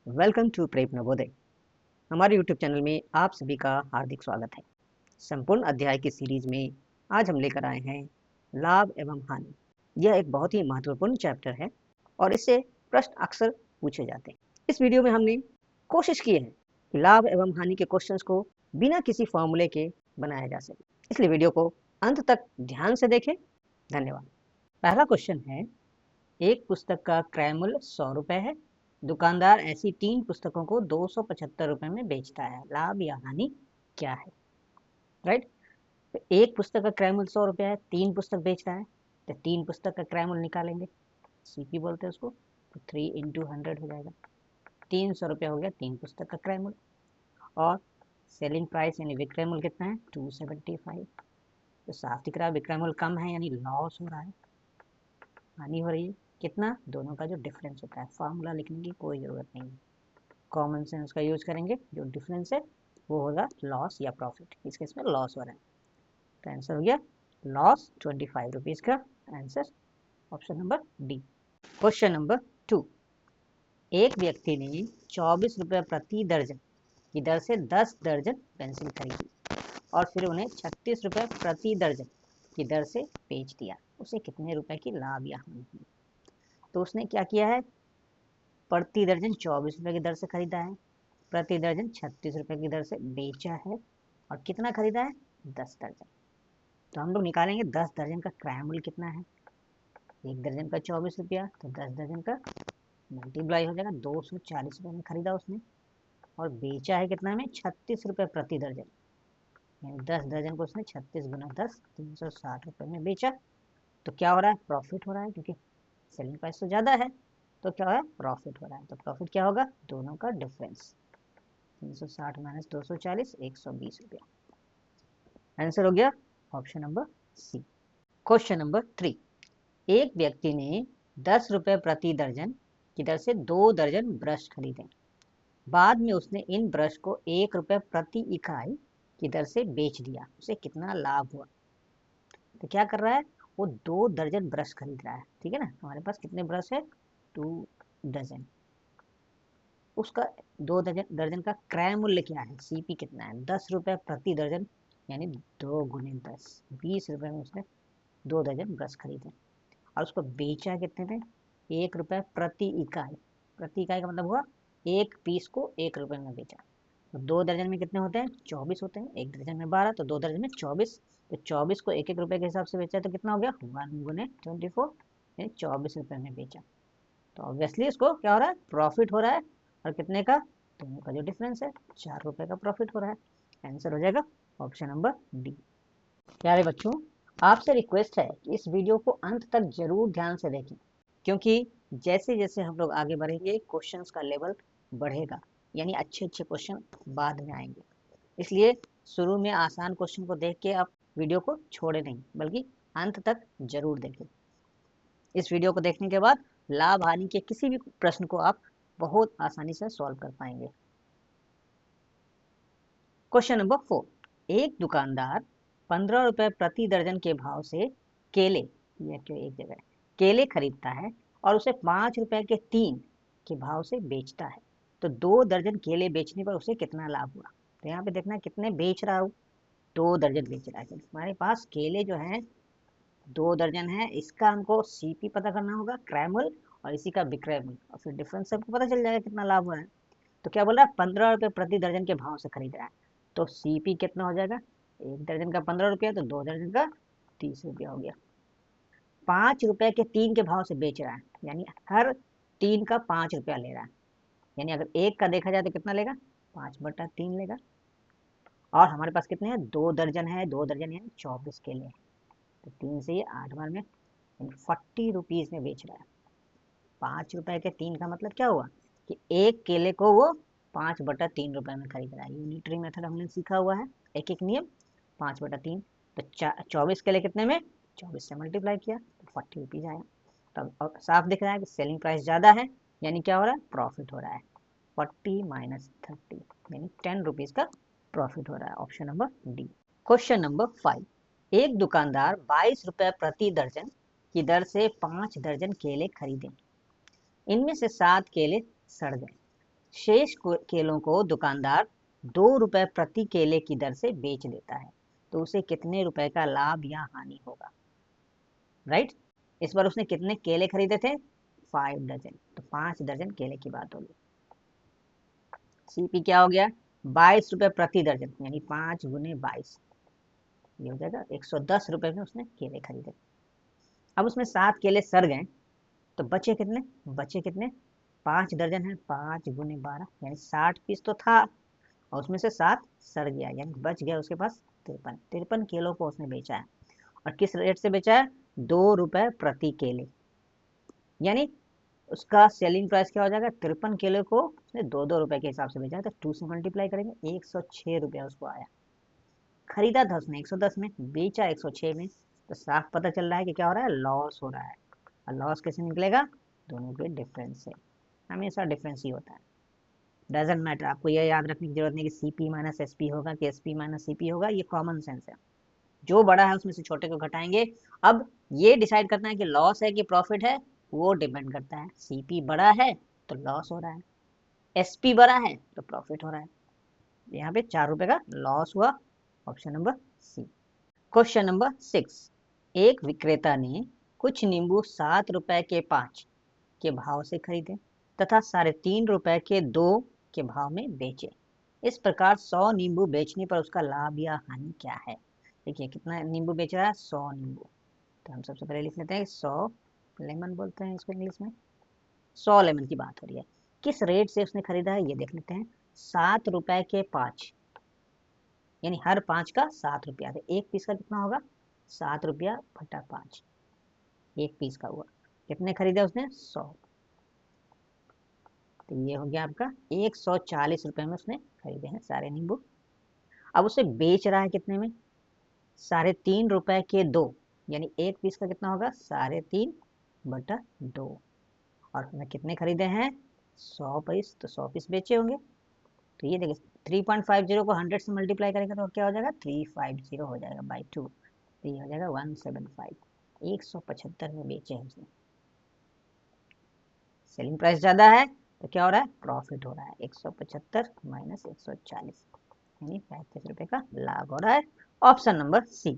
Welcome to prep Navodaya. हमारे YouTube channel में आप सभी का हार्दिक स्वागत है। संपूर्ण अध्याय की सीरीज में आज हम लेकर आए हैं लाभ एवं हानि। यह एक बहुत ही महत्वपूर्ण चैप्टर है और इससे प्रश्न अक्सर पूछे जाते हैं। इस वीडियो में हमने कोशिश की है कि लाभ एवं हानि के क्वेश्चंस को बिना किसी फॉर्मूले के बनाया जा सके, इसलिए वीडियो को अंत तक ध्यान से देखें। धन्यवाद। पहला क्वेश्चन है, एक पुस्तक का क्रय मूल्य 100 रुपए है। दुकानदार ऐसी 3 पुस्तकों को 275 रुपए में बेचता है, लाभ या हानि क्या है? राइट। तो एक पुस्तक का क्रय मूल्य 100 रुपया है, 3 पुस्तक बेच रहा है, तो 3 पुस्तक का क्रय मूल्य निकालेंगे, सीपी बोलते हैं उसको। तो 3 इंटू 100 हो जाएगा, 300 रुपया हो गया 3 पुस्तक का क्रय मूल्य। और सेलिंग प्राइस यानी विक्रय मूल्य कितना है? 275। तो साफ दिख रहा है विक्रय मूल्य कम है यानी लॉस हो रहा है, हानि हो रही है। कितना? दोनों का जो डिफरेंस होता है। फार्मूला लिखने की कोई ज़रूरत नहीं है, कॉमन सेंस का यूज करेंगे। जो डिफरेंस है वो होगा लॉस या प्रॉफिट। इस केस में लॉस हो रहा है, तो आंसर हो गया लॉस 25 रुपीज़ का answer option number D. Question number 2, एक व्यक्ति ने 24 रुपये प्रति दर्जन की दर से 10 दर्जन पेंसिल खरीदी और फिर उन्हें 36 रुपये प्रति दर्जन की दर से बेच दिया। उसे कितने रुपए की लाभ या हानि हुई? तो उसने क्या किया है, प्रति दर्जन 24 रुपये की दर से खरीदा है, प्रति दर्जन 36 रुपये की दर से बेचा है, और कितना खरीदा है? 10 दर्जन। तो हम लोग निकालेंगे 10 दर्जन का क्रय मूल्य कितना है। एक दर्जन का 24 रुपया, तो 10 दर्जन का मल्टीप्लाई हो जाएगा, 240 रुपये में खरीदा उसने, और बेचा है कितना में? 36 रुपये प्रति दर्जन। यानी 10 दर्जन को उसने 36 गुना 10 360 रुपये में बेचा। तो क्या हो रहा है? प्रॉफिट हो रहा है, क्योंकि सेलिंग प्राइस तो ज़्यादा है, तो क्या है? प्रॉफिट हो रहा है। तो प्रॉफिट क्या होगा? दोनों का डिफरेंस, 360 माइनस 240, 120 रुपया। आंसर हो गया option number C. Question number 3, एक व्यक्ति ने 10 रुपये प्रति दर्जन की दर से 2 दर्जन ब्रश खरीदे। बाद में उसने इन ब्रश को 1 रुपये प्रति इकाई की दर से बेच दिया। उसे कितना लाभ हुआ? तो क्या कर रहा है, वो 2 दर्जन ब्रश खरीद रहा है, ठीक है ना। हमारे पास कितने ब्रश है? 2 दर्जन। उसका 2 दर्जन का क्रय मूल्य क्या है? सीपी कितना है? 10 रुपये प्रति दर्जन, यानी 2 गुने 10, 20 रुपये में उसने 2 दर्जन ब्रश खरीदे और उसको बेचा कितने में? 1 रुपये प्रति इकाई। प्रति इकाई का मतलब हुआ एक पीस को 1 रुपये में बेचा। तो 2 दर्जन में कितने होते हैं? 24 होते हैं। एक दर्जन में 12, तो 2 दर्जन में 24। तो 24 को 1-1 रुपये के हिसाब से बेचा, तो कितना हो गया? 1 गुने 24, यानी 24 रुपये में बेचा। तो ऑब्वियसली इसको क्या हो रहा है? प्रॉफिट हो रहा है। और कितने का? दोनों का जो डिफरेंस है, 4 रुपये का प्रॉफिट हो रहा है। आंसर हो जाएगा ऑप्शन नंबर डी। प्यारे बच्चों, आपसे रिक्वेस्ट है कि इस वीडियो को अंत तक जरूर ध्यान से देखें, क्योंकि जैसे जैसे हम लोग आगे बढ़ेंगे क्वेश्चंस का लेवल बढ़ेगा, यानी अच्छे अच्छे क्वेश्चन बाद में आएंगे। इसलिए शुरू में आसान क्वेश्चन को देख के आप वीडियो को छोड़े नहीं, बल्कि अंत तक जरूर देखें। इस वीडियो को देखने के बाद लाभ हानि के किसी भी प्रश्न को आप बहुत आसानी से सॉल्व कर पाएंगे। क्वेश्चन नंबर 4, एक दुकानदार 15 रुपये प्रति दर्जन के भाव से केले, यह क्यों एक जगह है, केले खरीदता है और उसे 5 रुपये के 3 के भाव से बेचता है। तो 2 दर्जन केले बेचने पर उसे कितना लाभ हुआ? तो यहाँ पे देखना कितने बेच रहा हूँ, 2 दर्जन बेच रहा है। हमारे पास केले जो है 2 दर्जन है, इसका हमको सीपी पता करना होगा, क्रय मूल्य, और इसी का विक्रय मूल्य, और फिर डिफरेंस सबको पता चल जाएगा कितना लाभ हुआ है। तो क्या बोल रहा है? 15 रुपये प्रति दर्जन के भाव से खरीद रहा है, तो सीपी कितना हो जाएगा? एक दर्जन का 15 रुपया, तो 2 दर्जन का 30 रुपया हो गया। 5 रुपये के 3 के भाव से बेच रहा है, यानी हर 3 का 5 रुपया ले रहा है। यानी अगर एक का देखा जाए तो कितना लेगा? 5/3 लेगा। और हमारे पास कितने हैं? 2 दर्जन है, 2 दर्जन यानी 24 केले हैं, तो 3 से ये 8 बार में 40 रुपीज़ में बेच रहा है। 5 रुपये के 3 का मतलब क्या हुआ कि एक केले को वो 5/3 रुपये में खरीद रहा है। यूनिटरी मेथड हमने सीखा हुआ है, एक एक नियम। 5/3, तो 24 केले कितने में? 24 से मल्टीप्लाई किया तो 40 रुपीज़ आया। तब साफ दिख रहा है कि सेलिंग प्राइस ज़्यादा है, यानी क्या हो रहा है? प्रॉफिट हो रहा है। 40 माइनस 30 यानी 10 रुपीज़ का प्रॉफिट हो रहा है। Option number D. Question number 5, एक दुकानदार 22 रुपये प्रति दर्जन की दर से 5 दर्जन केले खरीदे। इनमें से 7 केले सड़ गए। शेष केलों को दुकानदार 2 रुपए प्रति केले की दर से बेच देता है, तो उसे कितने रुपए का लाभ या हानि होगा? राइट, इस बार उसने कितने केले खरीदे थे? 5 दर्जन, तो 5 दर्जन केले की बात होगी। सीपी क्या हो गया? 22 रुपए प्रति दर्जन, यानी 5 गुने 22, ये हो जाएगा 110 रुपए में उसने केले खरीदे। अब उसमें 7 केले सड़ गए, तो बचे कितने? बचे कितने? 5 दर्जन है, 5 गुने 12, यानी 60 पीस तो था, और उसमें से 7 सड़ गया, यानी बच गया उसके पास 53 किलो को उसने बेचा है। और किस रेट से बेचा है? 2 रुपए प्रति केले, यानी उसका सेलिंग प्राइस क्या हो जाएगा? 53 किलो को उसने 2-2 रुपए के हिसाब से बेचा है, तो 2 से मल्टीप्लाई करेंगे, 106 रुपया उसको आया। खरीदा था उसने 110 में, बेचा 106 में, तो साफ पता चल रहा है कि क्या हो रहा है? लॉस हो रहा है। और लॉस कैसे निकलेगा? दोनों के डिफरेंस से, हमेशा डिफरेंस ही होता है। डजेंट मैटर, आपको यह याद रखने की जरूरत नहीं कि सीपी माइनस एसपी होगा कि एसपी माइनस सीपी होगा, ये कॉमन सेंस है। जो बड़ा है उसमें से छोटे को घटाएंगे। अब ये डिसाइड करना है कि लॉस है कि प्रॉफिट है, वो डिपेंड करता है। सीपी बड़ा है तो लॉस हो रहा है, एसपी बड़ा है तो प्रॉफिट हो रहा है। यहाँ पे 4 रुपए का लॉस हुआ, option number C. Question number 6, एक विक्रेता ने कुछ नींबू 7 रुपए के 5 के भाव से खरीदे तथा 3.5 रुपए के 2 के भाव में बेचे। इस प्रकार 100 नींबू बेचने पर उसका लाभ या हानि क्या है? देखिए कितना नींबू बेच रहा है? 100 नींबू। तो हम सबसे पहले लिख लेते हैं 100 लेमन बोलते हैं इसको इंग्लिश में। 100 लेमन की बात हो रही है। किस रेट से उसने खरीदा है ये देख लेते हैं। 7 रुपए के 5, यानी हर 5 का 7 रुपया, तो एक पीस का कितना होगा? 7 रुपया बटा 5, एक पीस का हुआ। कितने खरीदा उसने? 100, तो ये हो गया आपका 140 रुपए में उसने खरीदे हैं सारे नींबू। अब उसे बेच रहा है कितने में? 3.5 रुपए के 2, यानी एक पीस का कितना होगा? 3.5 बटा 2, और उसने कितने खरीदे हैं? 100 पीस, तो 100 पीस बेचे होंगे। तो ये देखिए 3.50 को 100 से मल्टीप्लाई करेंगे तो क्या हो जाएगा? 350 हो जाएगा बाई 2, तो ये हो जाएगा 175, 175 में बेचे हैं उसने। सेलिंग प्राइस ज्यादा है तो क्या हो रहा है? प्रॉफिट हो रहा है। 175 माइनस 140, यानी 35 रुपए का लाभ हो रहा है, option number C.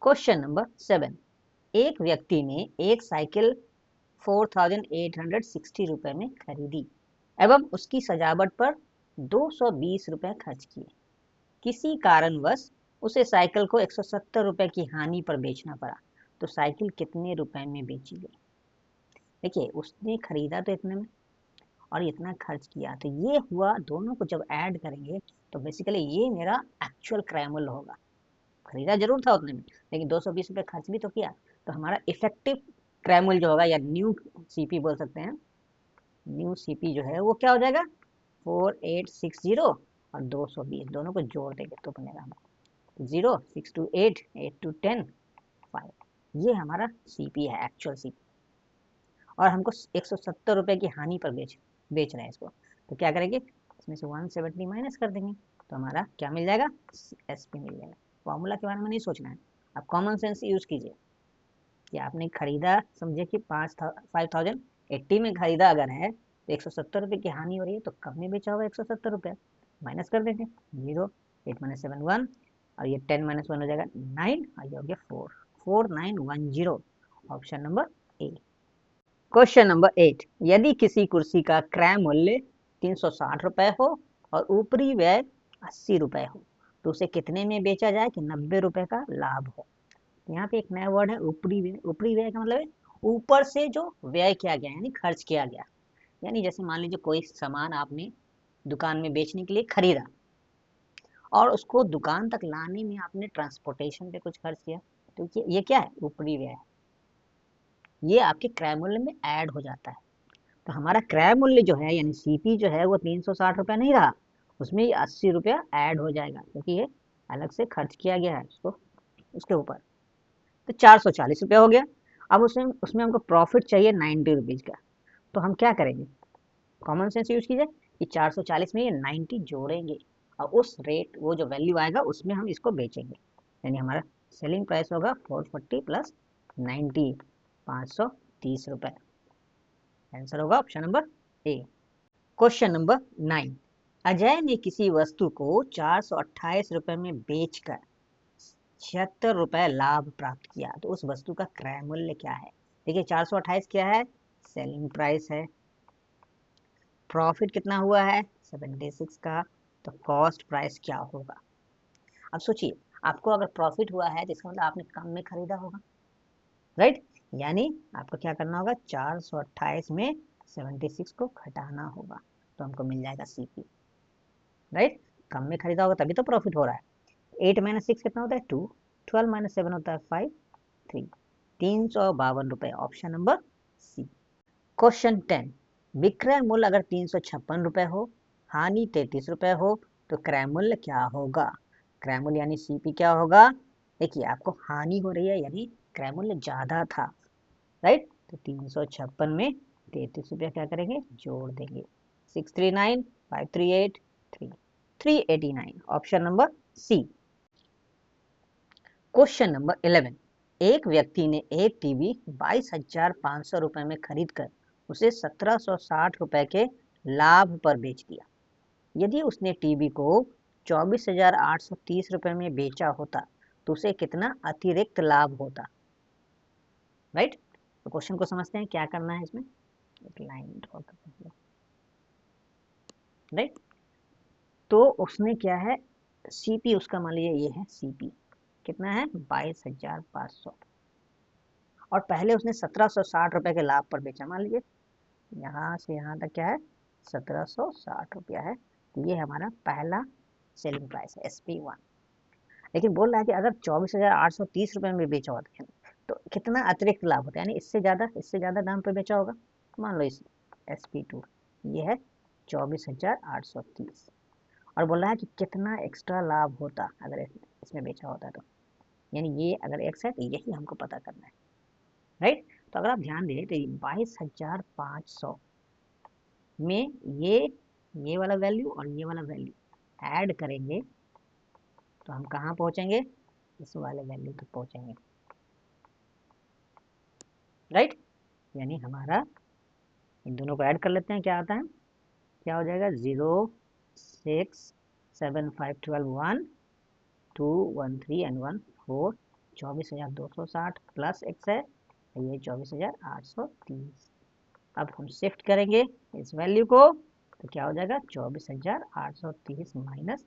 Question number 7, एक व्यक्ति ने एक साइकिल 4860 रुपए में खरीदी एवं उसकी सजावट पर 220 रुपए खर्च किए। किसी कारणवश उसे साइकिल को 170 रुपए की हानि पर बेचना पड़ा, तो साइकिल कितने रुपए में बेची गई? देखिए उसने खरीदा तो इतने में और इतना खर्च किया, तो ये हुआ, दोनों को जब ऐड करेंगे तो बेसिकली ये मेरा एक्चुअल क्रय मूल्य होगा। खरीदा जरूर था उतने में, लेकिन 220 रुपए खर्च भी तो किया, तो हमारा इफेक्टिव क्रय मूल्य जो होगा, या न्यू सीपी बोल सकते हैं, न्यू सीपी जो है वो क्या हो जाएगा? 4860 और 220 दोनों को जोड़ देंगे तो बनेगा हमको 0, 6 to 8, 8 to 10, 5। ये हमारा सीपी है, एक्चुअल सीपी। और हमको 170 रुपए की हानि पर बेच रहे हैं इसको, तो क्या करेंगे? इसमें से 170 माइनस कर देंगे, तो हमारा क्या मिल जाएगा? एसपी मिल जाएगा। फॉर्मूला के बारे में नहीं सोचना है, आप कॉमन सेंस यूज कीजिए कि आपने खरीदा, समझे कि 5080 में खरीदा अगर है, तो 170 रुपए की हानि हो रही है, तो कब में बेचा होगा 170 रुपये? माइनस कर देंगे, 0, 8 माइनस 7 1, और ये 10 माइनस 1 हो जाएगा 9, और ये हो गया 4, 4910, option number A. Question number 8, यदि किसी कुर्सी का क्रय मूल्य 360 रुपए हो और ऊपरी व्यय 80 रुपए हो, तो उसे कितने में बेचा जाए कि 90 रुपए का लाभ हो? यहाँ पे एक नया वर्ड है ऊपरी व्यय। ऊपरी व्यय का मतलब है ऊपर से जो व्यय किया गया, यानी खर्च किया गया। यानी जैसे मान लीजिए कोई सामान आपने दुकान में बेचने के लिए खरीदा और उसको दुकान तक लाने में आपने ट्रांसपोर्टेशन पे कुछ खर्च किया, तो ये क्या है? ऊपरी व्यय है। ये आपके क्रय मूल्य में ऐड हो जाता है। तो हमारा क्रय मूल्य जो है, यानी सीपी जो है, वो 360 रुपया नहीं रहा, उसमें ये 80 रुपया ऐड हो जाएगा, क्योंकि ये अलग से खर्च किया गया है उसको, उसके ऊपर। तो 440 रुपया हो गया। अब उसमें उसमें हमको प्रॉफिट चाहिए 90 रुपीज का, तो हम क्या करेंगे? कॉमन सेंस यूज कीजिए कि 440 में ये 90 जोड़ेंगे, और उस रेट, वो जो वैल्यू आएगा उसमें हम इसको बेचेंगे, यानी हमारा सेलिंग प्राइस होगा 440 प्लस 90, 530 रुपए। आंसर होगा option number A. Question number 9, Ajay ने किसी वस्तु को 428 रुपए में बेचकर 76 रुपए लाभ प्राप्त किया, तो उस वस्तु का क्रय मूल्य क्या है? देखिए 428 क्या है? सेलिंग प्राइस है। प्रॉफिट कितना हुआ है? 76 का। तो कॉस्ट प्राइस क्या होगा? अब सोचिए, आपको अगर प्रॉफिट हुआ है तो इसका मतलब आपने कम में खरीदा होगा, राइट? यानी आपको क्या करना होगा? 428 में 76 को घटाना होगा, तो हमको मिल जाएगा सीपी, राइट? कम में खरीदा होगा तभी तो प्रॉफिट हो रहा है। 8 माइनस 6 कितना होता है? 2। 12 माइनस 7 होता है 5। 3। 352 रुपए, ऑप्शन नंबर सी। क्वेश्चन 10, विक्रय मूल्य अगर 356 रुपए हो, हानि 33 रुपए हो, तो क्रय मूल्य क्या होगा? क्रय मूल्य यानी सीपी क्या होगा? देखिए आपको हानि हो रही है यानी क्रय मूल्य ज्यादा था, राइट? तो 356 में 33 रुपया क्या करेंगे? जोड़ देंगे। 639, 538, 389, option number C. Question number 11, एक व्यक्ति ने एक टीवी 22,500 रुपए में खरीद कर उसे 1760 रुपए के लाभ पर बेच दिया। यदि उसने टीवी को 24,830 रुपए में बेचा होता तो उसे कितना अतिरिक्त लाभ होता, राइट? तो क्वेश्चन को समझते हैं, क्या करना है इसमें। एक लाइन ड्रॉ करते हैं, राइट? तो उसने क्या है, सीपी उसका मान लीजिए ये है सीपी, कितना है? 22,500, और पहले उसने 1760 रुपए के लाभ पर बेचा। मान लीजिए यहाँ से यहाँ तक क्या है? 1760 रुपया है, तो ये हमारा पहला सेलिंग प्राइस है, SP1। लेकिन बोल रहा है कि अगर 24,830 रुपए में बेचा होता है तो कितना अतिरिक्त लाभ होता है, यानी इससे ज़्यादा दाम पर बेचा होगा। मान लो इस SP2 ये है 24,830, और बोल रहा है कि कितना एक्स्ट्रा लाभ होता अगर इसमें बेचा होता तो, यानी ये अगर एक्स है तो यही हमको पता करना है, राइट? तो अगर आप ध्यान दें तो 22,500 में ये वाला वैल्यू और ये वाला वैल्यू ऐड करेंगे तो हम कहाँ पहुंचेंगे? इस वाले वैल्यू तक पहुंचेंगे, राइट? यानी हमारा इन दोनों को ऐड कर लेते हैं, क्या आता है? क्या हो जाएगा? 0, 6, 7, 5, 12, 1, 2, 1, 3 एंड 1, 4, 24,260 प्लस एक्स है, ये 24,830। अब हम शिफ्ट करेंगे इस वैल्यू को तो क्या हो जाएगा? 24,830 माइनस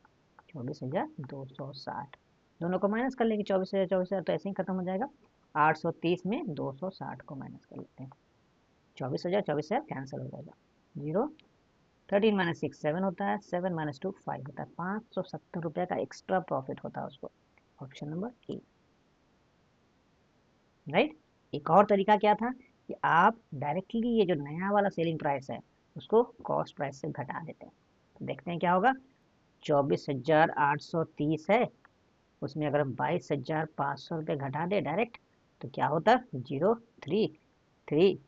24,260, दोनों को माइनस कर लेंगे। 24,000 तो ऐसे ही खत्म हो जाएगा। 830 में 260 को माइनस कर लेते हैं, 24,000 कैंसिल हो जाएगा। 0, 13 माइनस 6 7 होता है, 7 माइनस 2 5 होता है, 570 रुपये का एक्स्ट्रा प्रॉफिट होता है उसको, ऑप्शन नंबर ए, राइट? एक और तरीका क्या था कि आप डायरेक्टली ये जो नया वाला सेलिंग प्राइस है उसको कॉस्ट प्राइस से घटा देते हैं, तो देखते हैं क्या होगा। 24,830 है, उसमें अगर हम 22,500 रुपये घटा दे डायरेक्ट तो क्या होता? 0, 3, 3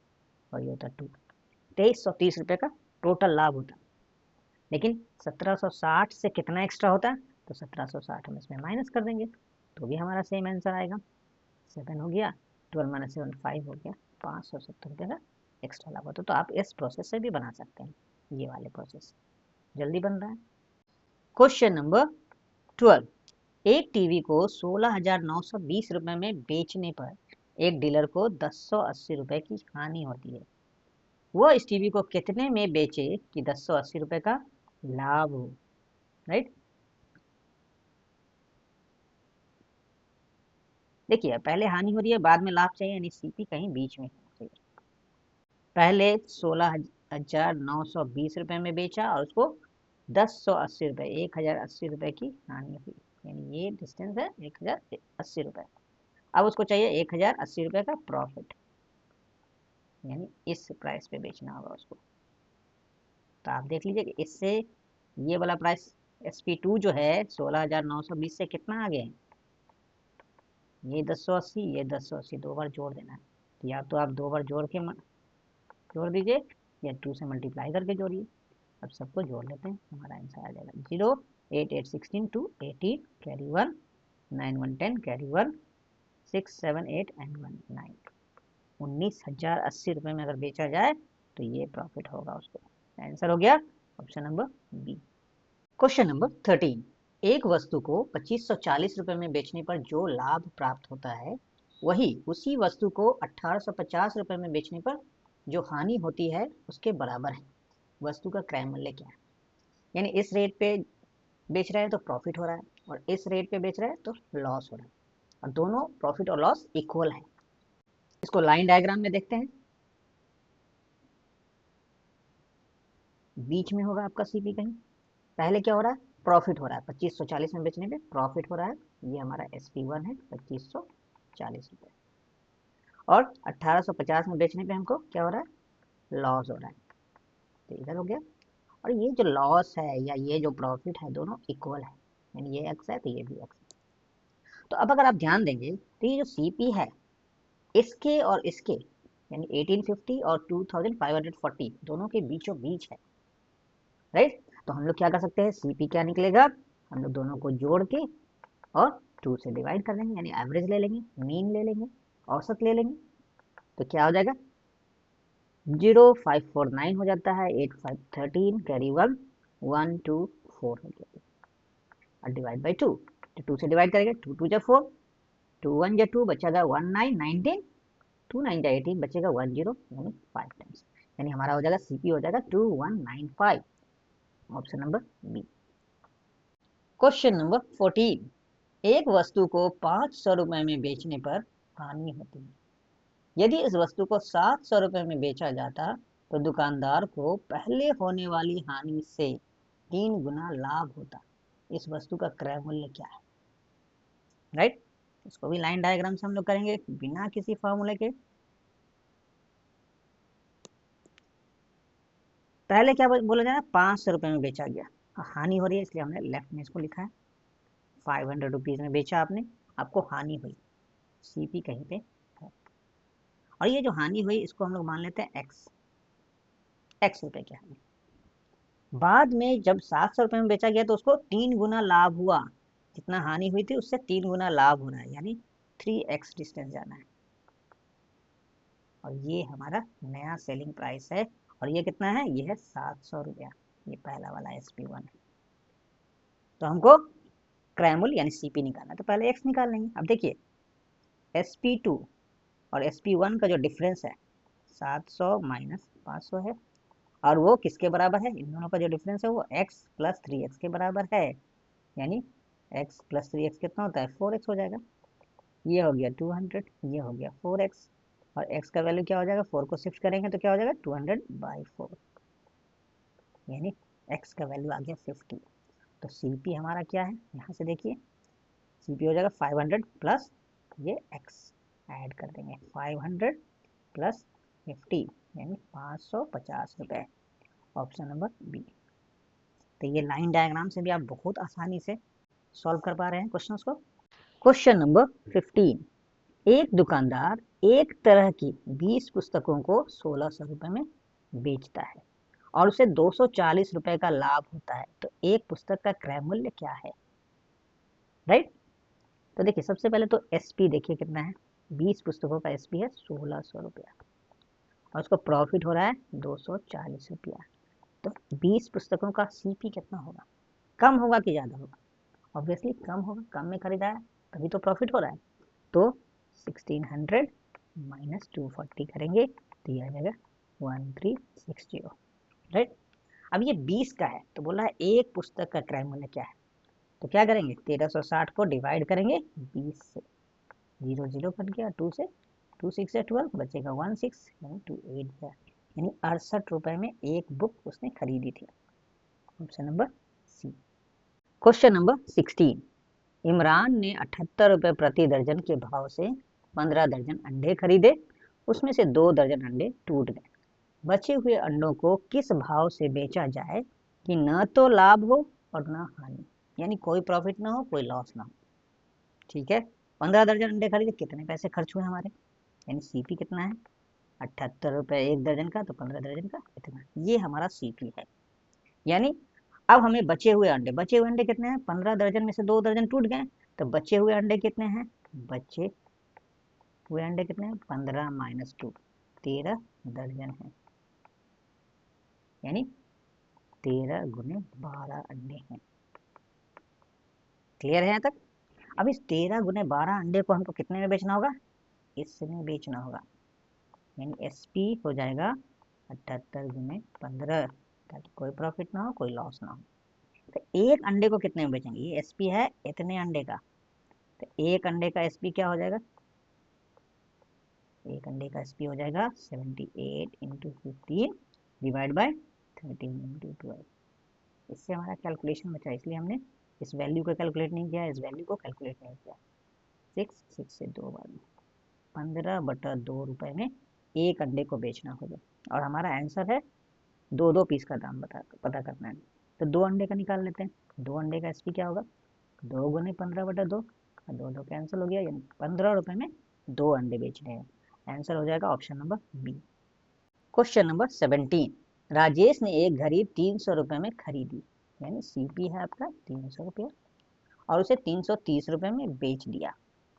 और ये होता 2, 2330 रुपये का टोटल लाभ होता। लेकिन 1760 से कितना एक्स्ट्रा होता है? तो 1760 हम इसमें माइनस कर देंगे तो भी हमारा सेम आंसर आएगा। 7 हो गया, 12 माइनस 7 5 हो गया, 570 रुपये का एक्स्ट्रा लाभ होता है। तो आप इस प्रोसेस से भी बना सकते हैं, ये वाले प्रोसेस जल्दी बन रहा है। क्वेश्चन नंबर 12, एक टीवी को 16,920 रुपए में बेचने पर एक डीलर को 1080 रुपए की हानि होती है। वह इस टीवी को कितने में बेचे कि 1080 रुपए का लाभ हो, राइट? देखिए पहले हानि हो रही है, बाद में लाभ चाहिए, यानी सीपी कहीं बीच में होना चाहिए। पहले 16,920 रुपए में बेचा और उसको 1080 रुपए, 1,080 रुपए की हानि हुई, यानी ये डिस्टेंस है 1,080 रुपए। अब उसको चाहिए 1,080 रुपए का प्रॉफिट, यानी इस प्राइस पे बेचना होगा उसको। तो आप देख लीजिए कि इससे ये वाला प्राइस SP2 जो है 16,920 से कितना आगे है? ये 1080, ये 1080, दो बार जोड़ देना है, तो या तो आप दो बार जोड़ दीजिए या 2 से मल्टीप्लाई करके जोड़िए। अब सबको जोड़ लेते हैं, हमारा आंसर आ जाएगा 0, 8, 8, 16, 2, 18, कैरी 1, 9, 1, 10, कैरी 1, 6, 7, 8 एंड 1, 9। 19,080 रुपये में अगर बेचा जाए तो ये प्रॉफिट होगा उसको, आंसर हो गया option number B. Question number 13, एक वस्तु को 2540 रुपए में बेचने पर जो लाभ प्राप्त होता है वही उसी वस्तु को 1850 रुपए में बेचने पर जो हानि होती है उसके बराबर है। वस्तु का क्रय मूल्य क्या है? यानी इस रेट पे बेच रहे हैं तो प्रॉफिट हो रहा है और इस रेट पे बेच रहे हैं तो लॉस हो रहा है, और दोनों प्रॉफिट और लॉस इक्वल है। इसको लाइन डायग्राम में देखते हैं। बीच में होगा आपका सीपी, कहीं पहले क्या हो रहा है, प्रॉफिट हो रहा है, 2540 में बेचने पे प्रॉफिट हो रहा है, ये हमारा SP1 है 2540 रुपए, और 1850 में बेचने पे हमको क्या हो रहा है, लॉस हो रहा है, तो इधर हो गया। और ये जो लॉस है या ये जो प्रॉफिट है दोनों इक्वल है, यानी ये एक्स है तो ये भी एक्स है। तो अब अगर आप ध्यान देंगे तो ये जो सीपी है इसके और इसके यानी 1850 और 2540 दोनों के बीचों बीच है, राइट। तो हम लोग क्या कर सकते हैं, सीपी क्या निकलेगा, हम लोग दोनों को जोड़ के और 2 से डिवाइड कर लेंगे, यानी एवरेज ले लेंगे, मीन ले लेंगे, औसत ले लेंगे, तो क्या हो जाएगा 0549 हो जाता है, 8513 कैरी 1 124 हो गया, और डिवाइड बाई 2, तो 2 से डिवाइड करेंगे, 2 2 जा 4, 2 1 जा 2, बचेगा 19 19, 2 9 जा 18, बचेगा 10, यानी 5 टाइम्स, यानी हमारा हो जाएगा सीपी हो जाएगा 2195, option number B. Question number 14, एक वस्तु को 500 रुपए में बेचने पर हानि होती है, यदि इस वस्तु को 700 रुपए में बेचा जाता तो दुकानदार को पहले होने वाली हानि से 3 गुना लाभ होता। इस वस्तु का क्रय मूल्य क्या है, राइट। इसको भी लाइन डायग्राम से हम लोग करेंगे बिना किसी फॉर्मूले के। पहले क्या बोला जाए, 500 रुपए में बेचा गया, हानि हो रही है इसलिए हमने लेफ्ट में इसको लिखा है, 500 रुपीज में बेचा आपने, आपको हानि हुई, सीपी कहीं पे है, और ये जो हानि हुई इसको हम लोग मान लेते हैं एक्स रुपए की हानि। बाद में जब 700 रुपए में बेचा गया तो उसको 3 गुना लाभ हुआ, जितना हानि हुई थी उससे 3 गुना लाभ हो रहा है, यानी 3x डिस्टेंस जाना है, और ये हमारा नया सेलिंग प्राइस है, और ये कितना है, ये है 700 रुपया, ये पहला वाला SP1 है। तो हमको क्रय मूल्य यानी सीपी निकालना है, तो पहले एक्स निकाल लेंगे। अब देखिए SP2 और SP1 का जो डिफरेंस है 700 माइनस 500 है, और वो किसके बराबर है, इन दोनों का जो डिफरेंस है वो x प्लस 3x के बराबर है, यानी x प्लस 3x कितना होता है, 4x हो जाएगा। ये हो गया 200, ये हो गया 4x, और x का वैल्यू क्या हो जाएगा, 4 को शिफ्ट करेंगे तो क्या हो जाएगा 200/4, यानी x का वैल्यू आ गया 50। तो सीपी हमारा क्या है, यहाँ से देखिए सीपी हो जाएगा 500 प्लस ये x ऐड कर देंगे, 500 प्लस 50 यानी 550 रुपए, ऑप्शन नंबर बी। तो ये लाइन डायग्राम से भी आप बहुत आसानी से सॉल्व कर पा रहे हैं क्वेश्चंस को। क्वेश्चन नंबर 15, एक दुकानदार एक तरह की 20 पुस्तकों को 1600 रुपए में बेचता है और उसे 240 रुपए का लाभ होता है, तो एक पुस्तक का क्रय मूल्य क्या है, राइट। तो देखिए सबसे पहले तो SP देखिए कितना है, 20 पुस्तकों का SP है 1600 रुपया, और उसको प्रॉफिट हो रहा है 240 रुपया, तो 20 पुस्तकों का CP कितना होगा, कम होगा कि ज़्यादा होगा, ऑब्वियसली कम होगा, कम में खरीदा है तभी तो प्रॉफिट हो रहा है, तो 1600 माइनस 240 करेंगे तो ये आ जाएगा 1360, राइट। अब ये 20 का है तो बोला है एक पुस्तक का क्रय मूल्य क्या है, तो क्या करेंगे 1360 को डिवाइड करेंगे 20 से, 0 0 बन गया, 2 से 2 6 से 12 बचेगा 16, यानी 28 यानी 68 रुपए में एक बुक उसने खरीदी थी, option number C. Question number 16, Imran ने 78 रुपए प्रति दर्जन के भाव से 15 दर्जन अंडे खरीदे, उसमें से 2 दर्जन अंडे टूट गए, बचे हुए अंडों को किस भाव से बेचा जाए कि न तो लाभ हो और न हानि, यानी कोई प्रॉफिट ना हो कोई लॉस ना हो, ठीक है। 15 दर्जन अंडे खरीदे, कितने पैसे खर्च हुए हमारे, यानी सीपी कितना है 78 रुपए एक दर्जन का, तो 15 दर्जन का इतना, ये हमारा सीपी है। यानी अब हमें बचे हुए अंडे कितने हैं, 15 दर्जन में से 2 दर्जन टूट गए, तो बचे हुए अंडे कितने हैं, बचे हुए अंडे कितने हैं 15 माइनस 2, 13 दर्जन है, यानी 13 गुने 12 अंडे हैं। क्लियर है यहाँ तक? अब इस 13 गुने 12 अंडे को हमको कितने में बेचना होगा? इसमें बेचना होगा, यानी SP हो जाएगा 78 गुने 15, ताकि कोई प्रॉफिट ना हो, कोई लॉस ना हो। तो एक अंडे को कितने में बेचेंगे? ये SP है इतने अंडे का, तो एक अंडे का SP क्या हो जाएगा? एक अंडे का SP हो जाएगा 78 इंटू 15 डिवाइड बाय 13 इंटू 12। इससे हमारा कैलकुलेशन बचा, इसलिए हमने इस वैल्यू को कैलकुलेट नहीं किया, इस वैल्यू को कैलकुलेट नहीं किया। 6 से 2 बार 15/2 रुपए में एक अंडे को बेचना होगा, और हमारा आंसर है 2 पीस का दाम पता करना है। तो 2 अंडे का निकाल लेते हैं। 2 अंडे का SP क्या होगा? 2 गुने 15/2, 2 कैंसिल हो गया, यानी 15 रुपए में 2 अंडे बेचने हैं। आंसर हो जाएगा option number B. Question number 17, Rajesh ने एक घड़ी 300 रुपए में खरीदी, यानी CP है आपका 300 रुपया, और उसे 330 रुपए में बेच दिया,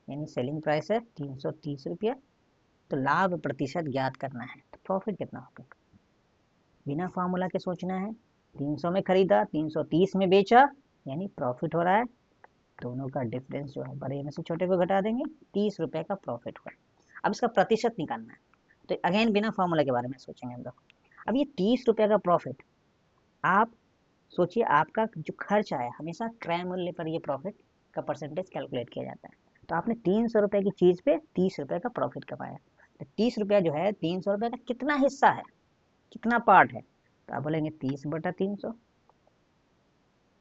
यानी सेलिंग प्राइस है 330 रुपया। तो लाभ प्रतिशत ज्ञात करना है, तो प्रॉफिट कितना होगा? बिना फार्मूला के सोचना है। 300 में खरीदा, 330 में बेचा, यानी प्रॉफिट हो रहा है। दोनों का डिफरेंस जो है बड़े में से छोटे को घटा देंगे, 30 रुपए का प्रॉफिट हुआ। अब इसका प्रतिशत निकालना है, तो अगेन बिना फॉर्मूला के बारे में सोचेंगे हम लोग। अब ये 30 रुपए का प्रॉफिट, आप सोचिए आपका जो खर्च आया, हमेशा क्रय मूल्य पर ये प्रॉफिट का परसेंटेज कैलकुलेट किया जाता है। तो आपने 300 रुपए की चीज पे 30 रुपए का प्रॉफिट कमाया, तो 30 रुपया जो है 300 रुपए का कितना हिस्सा है, कितना पार्ट है? तो आप बोलेंगे 30/300।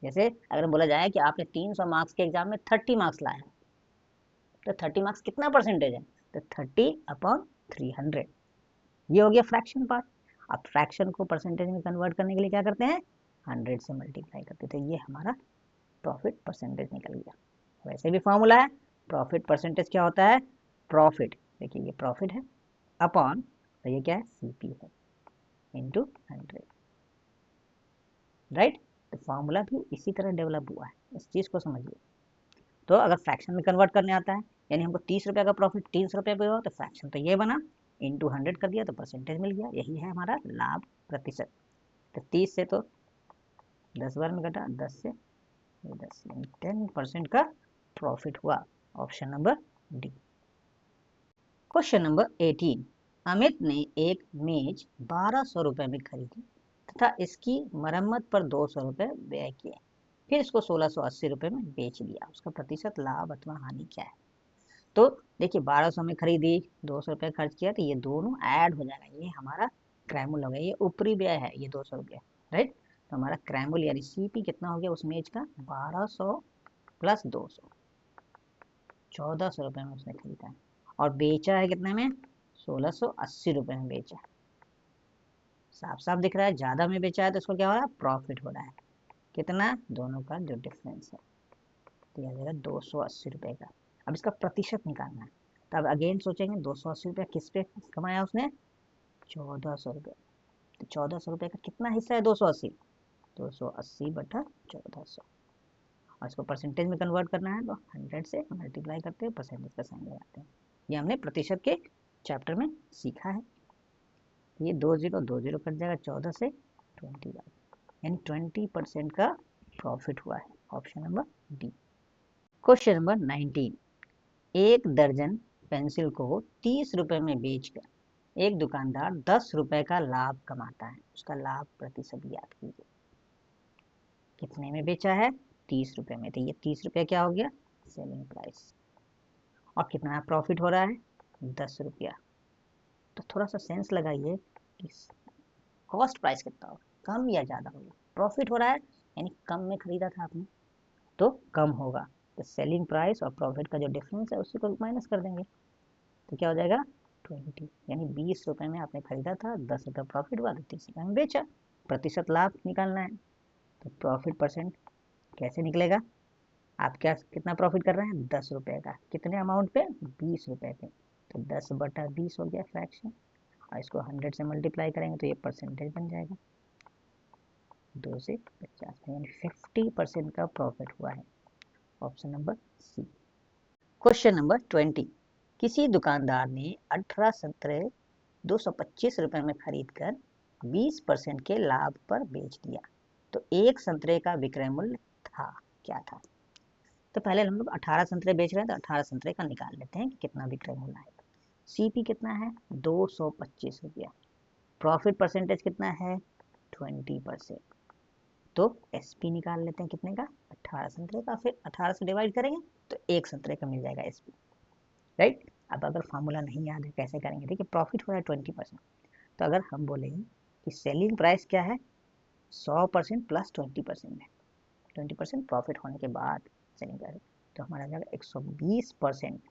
जैसे अगर बोला जाए कि आपने 300 मार्क्स के एग्जाम में 30 मार्क्स लाए, तो 30 मार्क्स कितना परसेंटेज है? तो 30/300। ये हो गया फ्रैक्शन पार्ट। अब फ्रैक्शन को परसेंटेज में कन्वर्ट करने के लिए क्या करते हैं? 100 से मल्टीप्लाई करते हैं, तो ये हमारा प्रॉफिट परसेंटेज निकल गया। वैसे भी फॉर्मूला है, प्रॉफिट परसेंटेज क्या होता है? प्रॉफिट, देखिए ये प्रॉफिट है अपॉन, तो ये क्या है? CP है इंटू 100, राइट। तो फॉर्मूला भी इसी तरह डेवलप हुआ है, इस चीज को समझिए। तो अगर फ्रैक्शन में कन्वर्ट करने आता है, यानी हमको 30 रुपये का प्रॉफिट 300 रुपये पे हो, तो फ्रैक्शन तो ये बना, इंटू 100 कर दिया तो परसेंटेज मिल गया। यही है हमारा लाभ प्रतिशत। तो 30 से तो 10 बार में घटा, 10 से 10, यानी 10% का प्रॉफिट हुआ। Option number D. Question number 18, Amit ने एक मेज 1200 रुपये में खरीदी तथा इसकी मरम्मत पर 200 रुपये व्यय किए, फिर इसको 1680 रुपये में बेच दिया। उसका प्रतिशत लाभ अथवा हानि क्या है? तो देखिए 1200 में खरीदी, 200 रुपये खर्च किया, तो ये दोनों ऐड हो जाएगा, ये हमारा क्रैमुल हो गया, ये ऊपरी व्यय है, ये 200 रुपये, राइट। तो हमारा क्रैमुल यानी CP कितना हो गया उस मेज का? 1200 प्लस 200, 1400 रुपये में उसने खरीदा है, और बेचा है कितने में? 1680 रुपये में बेचा। साफ साफ दिख रहा है, ज्यादा में बेचा है तो उसको क्या हो रहा है? प्रॉफिट हो रहा है। कितना? दोनों का जो डिफरेंस है, तो यह जाएगा 280 रुपये का। अब इसका प्रतिशत निकालना है, तब अगेन सोचेंगे 280 रुपया किस पे कमाया उसने? 1400 रुपये। तो 1400 रुपये का कितना हिस्सा है? 280, 280/1400, और इसको परसेंटेज में कन्वर्ट करना है, तो 100 से मल्टीप्लाई करते हैं, परसेंटेज का साइन लगाते हैं। ये हमने प्रतिशत के चैप्टर में सीखा है। ये 20 कट जाएगा 14 से 20 बार, यानी 20% का प्रॉफिट हुआ है। Option number D. Question number 19, एक दर्जन पेंसिल को 30 रुपए में बेचकर एक दुकानदार 10 रुपए का लाभ कमाता है, उसका लाभ प्रतिशत ज्ञात कीजिए। कितने में बेचा है? 30 रुपए में, तो ये 30 रुपया क्या हो गया? Selling price. और कितना प्रॉफिट हो रहा है? 10 रुपया। तो थोड़ा सा सेंस लगाइए कि कॉस्ट प्राइस कितना होगा, कम या ज्यादा होगा? प्रॉफिट हो रहा है, यानी कम में खरीदा था आपने, तो कम होगा। तो सेलिंग प्राइस और प्रॉफिट का जो डिफरेंस है उसी को माइनस कर देंगे, तो क्या हो जाएगा? 20, यानी 20 रुपए में आपने खरीदा था, 10 रुपये प्रॉफिट हुआ, तो 30 रुपये में बेचा। प्रतिशत लाभ निकालना है, तो प्रॉफिट परसेंट कैसे निकलेगा? आप क्या कितना प्रॉफिट कर रहे हैं? 10 रुपये का। कितने अमाउंट पे? 20 रुपये पे, तो 10/20 हो गया फ्रैक्शन, और इसको 100 से मल्टीप्लाई करेंगे तो ये परसेंटेज बन जाएगा 2 से 50, यानी 50% का प्रॉफिट हुआ है। Option number C. Question number 20, किसी दुकानदार ने 18 संतरे 225 रुपये में खरीद कर 20% के लाभ पर बेच दिया, तो एक संतरे का विक्रय मूल्य था, क्या था? तो पहले हम लोग 18 संतरे बेच रहे हैं, तो 18 संतरे का निकाल लेते हैं कि कितना विक्रय मूल्य आएगा। सीपी कितना है? 225 रुपया। प्रॉफिट परसेंटेज कितना है? 20%। तो एसपी निकाल लेते हैं कितने का? 18 संतरे का। फिर 18 से डिवाइड करेंगे तो एक संतरे का मिल जाएगा एसपी, राइट। अब अगर फॉर्मूला नहीं याद है कैसे करेंगे? देखिए प्रॉफिट हो रहा है 20%, तो अगर हम बोलेंगे कि सेलिंग प्राइस क्या है 100% प्लस 20% है, 20% प्रॉफिट होने के बाद सेलिंग प्राइस, तो हमारा जाएगा 120%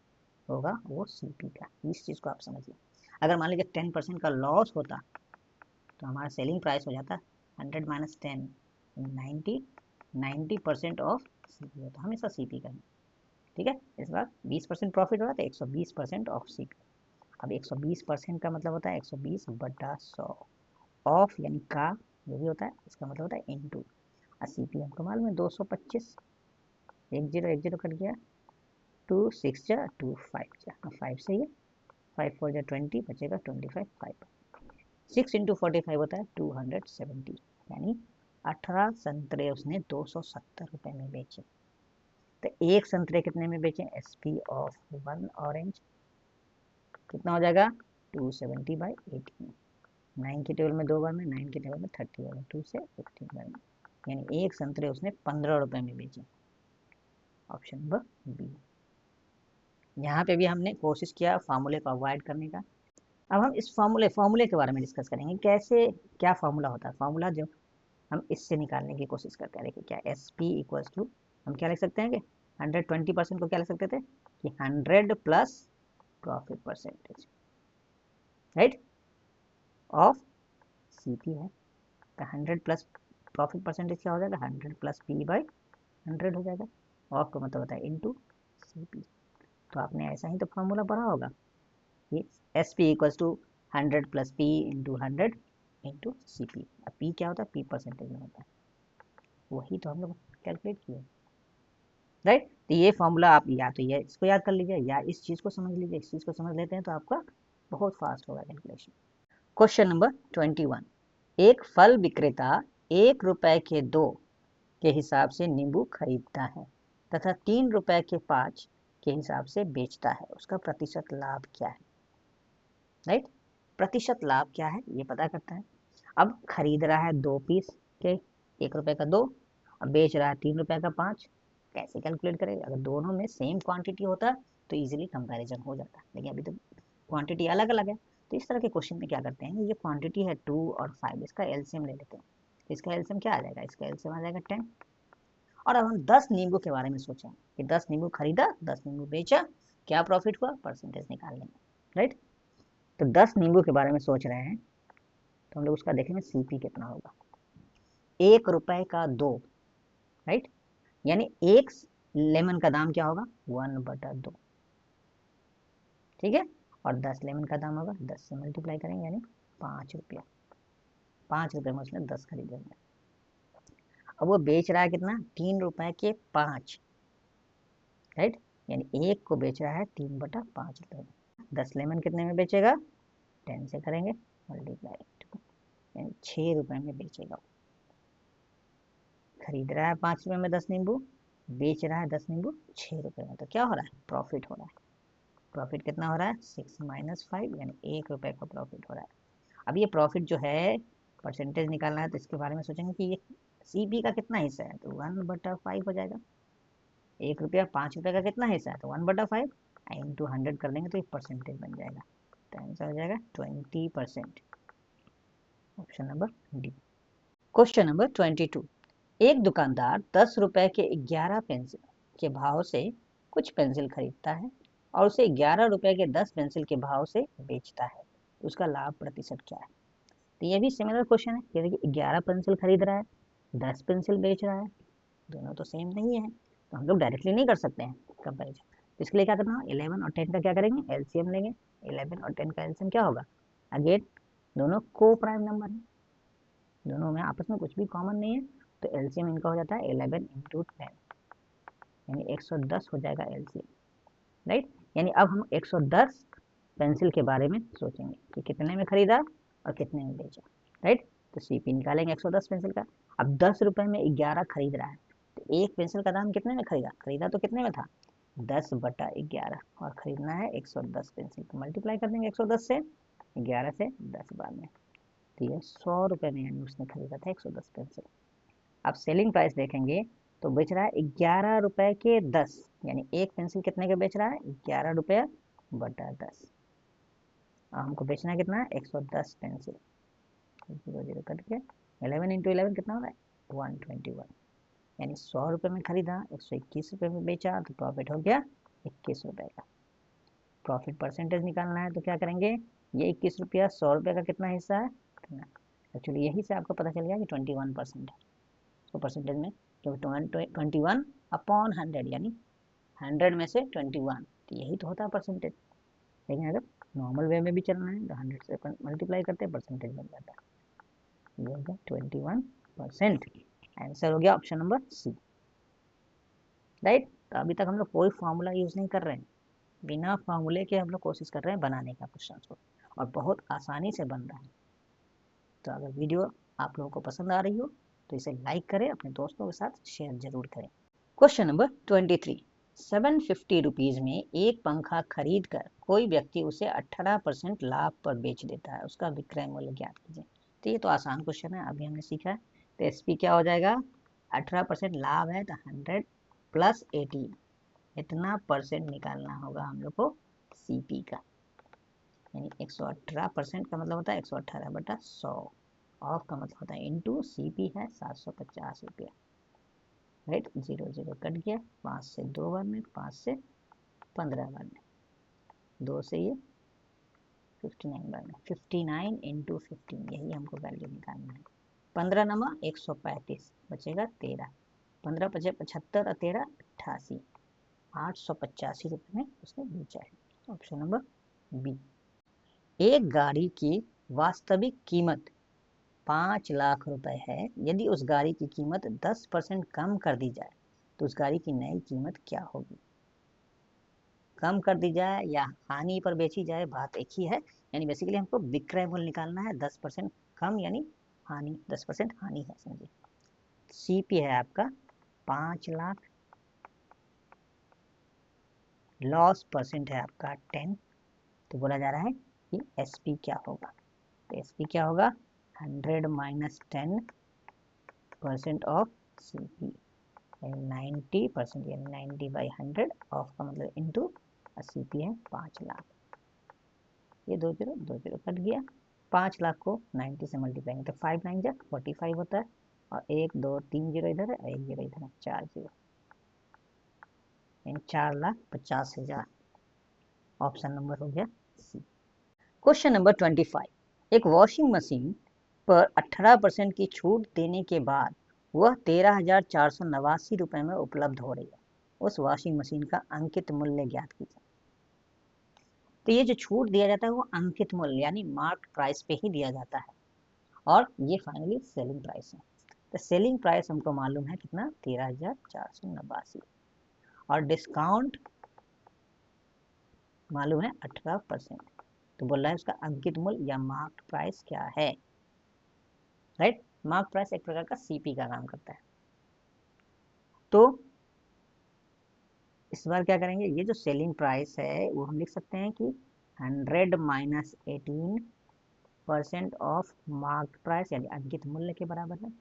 होगा वो सीपी का। इस चीज़ को आप समझिए। अगर मान लीजिए 10% का लॉस होता तो हमारा सेलिंग प्राइस हो जाता 100 माइनस 10 90% ऑफ सीपी होता, हमेशा सीपी का। ठीक है, इस बार 20% प्रॉफिट हो रहा था, 120% ऑफ सीपी। अब 120% का मतलब होता है 120 बटा 100 ऑफ यानी का जो भी होता है इसका मतलब होता है इनटू। और सीपी हमको मालूम है 225, 10 कट गया, 2 6 जा 2 5 जा 5 से ये 5 4 जा 20 बचेगा 25, 5 6 इंटू 45 होता है 270, यानी 18 संतरे उसने 270 रुपए में बेचे। तो एक संतरे कितने में बेचे? एसपी ऑफ 1 ऑरेंज कितना हो जाएगा? 270 बाई 18। 9 के टेबल में 2 बार में, 9 के टेबल में 30 बार में, 2 से 15 बार में, यानी एक संतरे उसने 15 रुपए में बेचे। Option number B. यहाँ पे भी हमने कोशिश किया फार्मूले को अवॉइड करने का। अब हम इस फार्मूले के बारे में डिस्कस करेंगे, कैसे क्या फार्मूला होता है। फार्मूला जो हम इससे निकालने की कोशिश करते हैं, देखिए क्या एस पी इक्वल्स टू, हम क्या लिख सकते हैं कि 120% को क्या लिख सकते थे कि 100 plus profit percentage, right, of CP है। तो 100 प्लस प्रॉफिट परसेंटेज क्या हो जाएगा? 100 प्लस पी बाई 100 हो जाएगा। ऑफ का मतलब होता है इनटू सीपी। तो आपने ऐसा ही तो फॉर्मूला पढ़ा होगा कि S P equals to 100 plus P into 100 into C P. अब पी क्या होता है? पी परसेंटेज में होता है, वही तो हम लोग कैलकुलेट किए, राइट। तो ये फॉर्मूला आप या तो ये इसको याद कर लीजिए या इस चीज़ को समझ लीजिए। इस चीज़ को समझ लेते हैं तो आपका बहुत फास्ट होगा कैलकुलेशन। Question number 21। एक फल विक्रेता 1 रुपए के 2 के हिसाब से नींबू खरीदता है तथा 3 रुपए के 5 के हिसाब से बेचता है, उसका प्रतिशत लाभ क्या है? राइट, प्रतिशत लाभ क्या है ये पता करता है। अब खरीद रहा है 2 पीस के 1 रुपए का 2, अब बेच रहा है 3 रुपए का 5, कैसे कैलकुलेट करें? अगर दोनों में सेम क्वांटिटी होता तो इजीली कंपैरिजन हो जाता, लेकिन अभी तो क्वांटिटी अलग अलग है। तो इस तरह के क्वेश्चन में क्या करते हैं, ये क्वांटिटी है 2 और 5, इसका एलसीएम ले लेते हैं। इसका एलसीएम क्या आ जाएगा? इसका एलसीएम आ जाएगा 10। और अब हम 10 नींबू के बारे में सोचें कि 10 नींबू खरीदा, 10 नींबू बेचा, क्या प्रॉफिट हुआ? परसेंटेज निकाल लेंगे, राइट। तो 10 नींबू के बारे में सोच रहे हैं तो हम लोग उसका देखेंगे सीपी कितना होगा। 1 रुपए का 2, राइट, यानी एक लेमन का दाम क्या होगा? 1/2, ठीक है। और 10 लेमन का दाम होगा, 10 से मल्टीप्लाई करेंगे यानी 5 रुपया। 5 रुपये में उसने 10 खरीदेंगे। अब वो बेच रहा है कितना? 3 रुपए के 5, राइट, यानी एक को बेच रहा है 3/5 रुपये में। 10 लेमन कितने में बेचेगा? 10 से करेंगे मल्टीप्लाई, यानी 6 रुपए में बेचेगा। खरीद रहा है 5 रुपए में 10 नींबू, बेच रहा है 10 नींबू 6 रुपए में, तो क्या हो रहा है? प्रॉफिट हो रहा है। प्रॉफिट कितना हो रहा है? 6 माइनस 5, यानी 1 रुपए का प्रॉफिट हो रहा है। अब ये प्रॉफिट जो है परसेंटेज निकालना है, तो इसके बारे में सोचेंगे कि ये सीपी का कितना हिस्सा है, तो 1/5 हो जाएगा। 1 रुपया 5 रुपए का कितना हिस्सा है, तो 1/5 इंटू 100 कर देंगे तो ये परसेंटेज बन जाएगा, तो आंसर हो जाएगा 20%। Option number D. Question number 22। एक दुकानदार 10 रुपए के 11 पेंसिल के भाव से कुछ पेंसिल खरीदता है और उसे 11 रुपए के 10 पेंसिल के भाव से बेचता है, तो उसका लाभ प्रतिशत क्या है? तो ये भी सिमिलर क्वेश्चन है कि देखिए 11 पेंसिल खरीद रहा है, 10 पेंसिल बेच रहा है, दोनों तो सेम नहीं है, तो हम लोग डायरेक्टली नहीं कर सकते हैं कंपेरिजन। तो इसके लिए क्या करना है? 11 और 10 का क्या करेंगे? एलसीएम लेंगे। 11 और 10 का एलसीएम क्या होगा? अगेन दोनों को प्राइम नंबर है, दोनों में आपस में कुछ भी कॉमन नहीं है, तो एलसीएम इनका हो जाता है 11 इंटू 10, यानी 110 हो जाएगा एलसीएम, राइट। यानी अब हम 110 पेंसिल के बारे में सोचेंगे कि कितने में खरीदा और कितने में बेचा, राइट। तो सीपी निकालेंगे 110 पेंसिल का। अब 10 रुपए में 11 खरीद रहा है, तो एक पेंसिल का दाम कितने में खरीदा, खरीदा तो कितने में था 10/11, और खरीदना है 110 पेंसिल, तो मल्टीप्लाई कर देंगे 110 से, 11 से 10 बाद में, तो ये 100 रुपए में यानी उसने खरीदा था 110 पेंसिल। अब सेलिंग प्राइस देखेंगे तो बेच रहा है 11 रुपए के 10, यानी एक पेंसिल कितने के बेच रहा है 11 रुपया/10, और हमको बेचना कितना है 110 पेंसिल, 0 0 कट के 11 × 11 कितना हो रहा है 121, यानी 100 रुपए में खरीदा 121 रुपए में बेचा, तो प्रॉफिट हो गया 21 रुपए का। प्रॉफिट परसेंटेज निकालना है तो क्या करेंगे, ये 21 रुपया 100 रुपये का कितना हिस्सा है, एक्चुअली यही से आपको पता चल गया कि 21% है, तो परसेंटेज में क्योंकि 21/100 यानी 100 में से 21, तो यही तो होता है परसेंटेज। लेकिन अगर नॉर्मल वे में भी चलना है तो 100 से मल्टीप्लाई करते हैं, परसेंटेज बन जाता है, ये हो गया 21%। आंसर हो गया ऑप्शन नंबर सी, राइट। तो अभी तक हम लोग कोई फॉर्मूला यूज नहीं कर रहे हैं, बिना फॉर्मूले के हम लोग कोशिश कर रहे हैं बनाने का क्वेश्चन को, और बहुत आसानी से बन रहा है। तो अगर वीडियो आप लोगों को पसंद आ रही हो तो इसे लाइक करें, अपने दोस्तों के साथ शेयर जरूर करें। क्वेश्चन नंबर 23, 750 रुपीज में एक पंखा खरीद कर कोई व्यक्ति उसे 18% लाभ पर बेच देता है, उसका विक्रय मूल्य ज्ञात कीजिए। तो ये तो आसान क्वेश्चन है, अभी हमने सीखा है। तो एसपी क्या हो जाएगा, 18% लाभ है तो 100 + 18, इतना परसेंट निकालना होगा हम लोग को सीपी का, यानी 118% का मतलब होता है 118/100, ऑफ का मतलब होता है इंटू, सीपी है 750 रुपया, राइट। 0 0 कट गया, 5 से 2 बार में, 5 से 15 बार में, 2 से ये 59 बार में, 59 × 15, यही हमको वैल्यू निकालना है। 15 नमा 135, बचेगा 13, 15 × 5 = 75 और 13 = 88, 885 रुपये में उसने बेचा है, ऑप्शन नंबर बी। एक गाड़ी की वास्तविक कीमत 5 लाख रुपए है, यदि उस गाड़ी की कीमत 10% कम कर दी जाए तो उस गाड़ी की नई कीमत क्या होगी। कम कर दी जाए या हानि पर बेची जाए, बात एक ही है, यानी बेसिकली हमको विक्रय मूल्य निकालना है, 10% कम यानी हानि, 10% हानि है, समझिए। सीपी है आपका 5 लाख, लॉस परसेंट है आपका 10, तो बोला जा रहा है कि एसपी क्या होगा, तो एसपी क्या होगा 100 - 10% ऑफ सीपी, 90%, यानी 90/100, ऑफ का मतलब इंटू, सीपी है 5 लाख, ये 2 0 2 0 कट गया, 5 लाख को 90 से मल्टीप्लाई करें तो 5 9 जा 45 होता है, और 1 2 3 0 इधर है, 1 0 इधर है, 4 0, यानी 4,50,000, ऑप्शन नंबर हो गया सी। क्वेश्चन नंबर 25, एक वॉशिंग मशीन पर 18% की छूट देने के बाद वह 13,489 रुपए में उपलब्ध हो रही है, उस वॉशिंग मशीन का अंकित मूल्य ज्ञात कीजिए। तो ये जो छूट दिया जाता है वो अंकित मूल्य यानी मार्क प्राइस पे ही दिया जाता है, और ये फाइनली सेलिंग प्राइस है। तो सेलिंग प्राइस हमको मालूम है कितना 13,489, और डिस्काउंट मालूम है 18%, तो बोल रहा है उसका अंकित मूल्य या मार्क प्राइस क्या है, राइट। मार्क प्राइस एक प्रकार का सीपी का काम करता है। तो इस बार क्या करेंगे, ये जो सेलिंग प्राइस है वो हम लिख सकते हैं कि 100 - 18% ऑफ मार्क प्राइस, यानी अंकित मूल्य के बराबर है,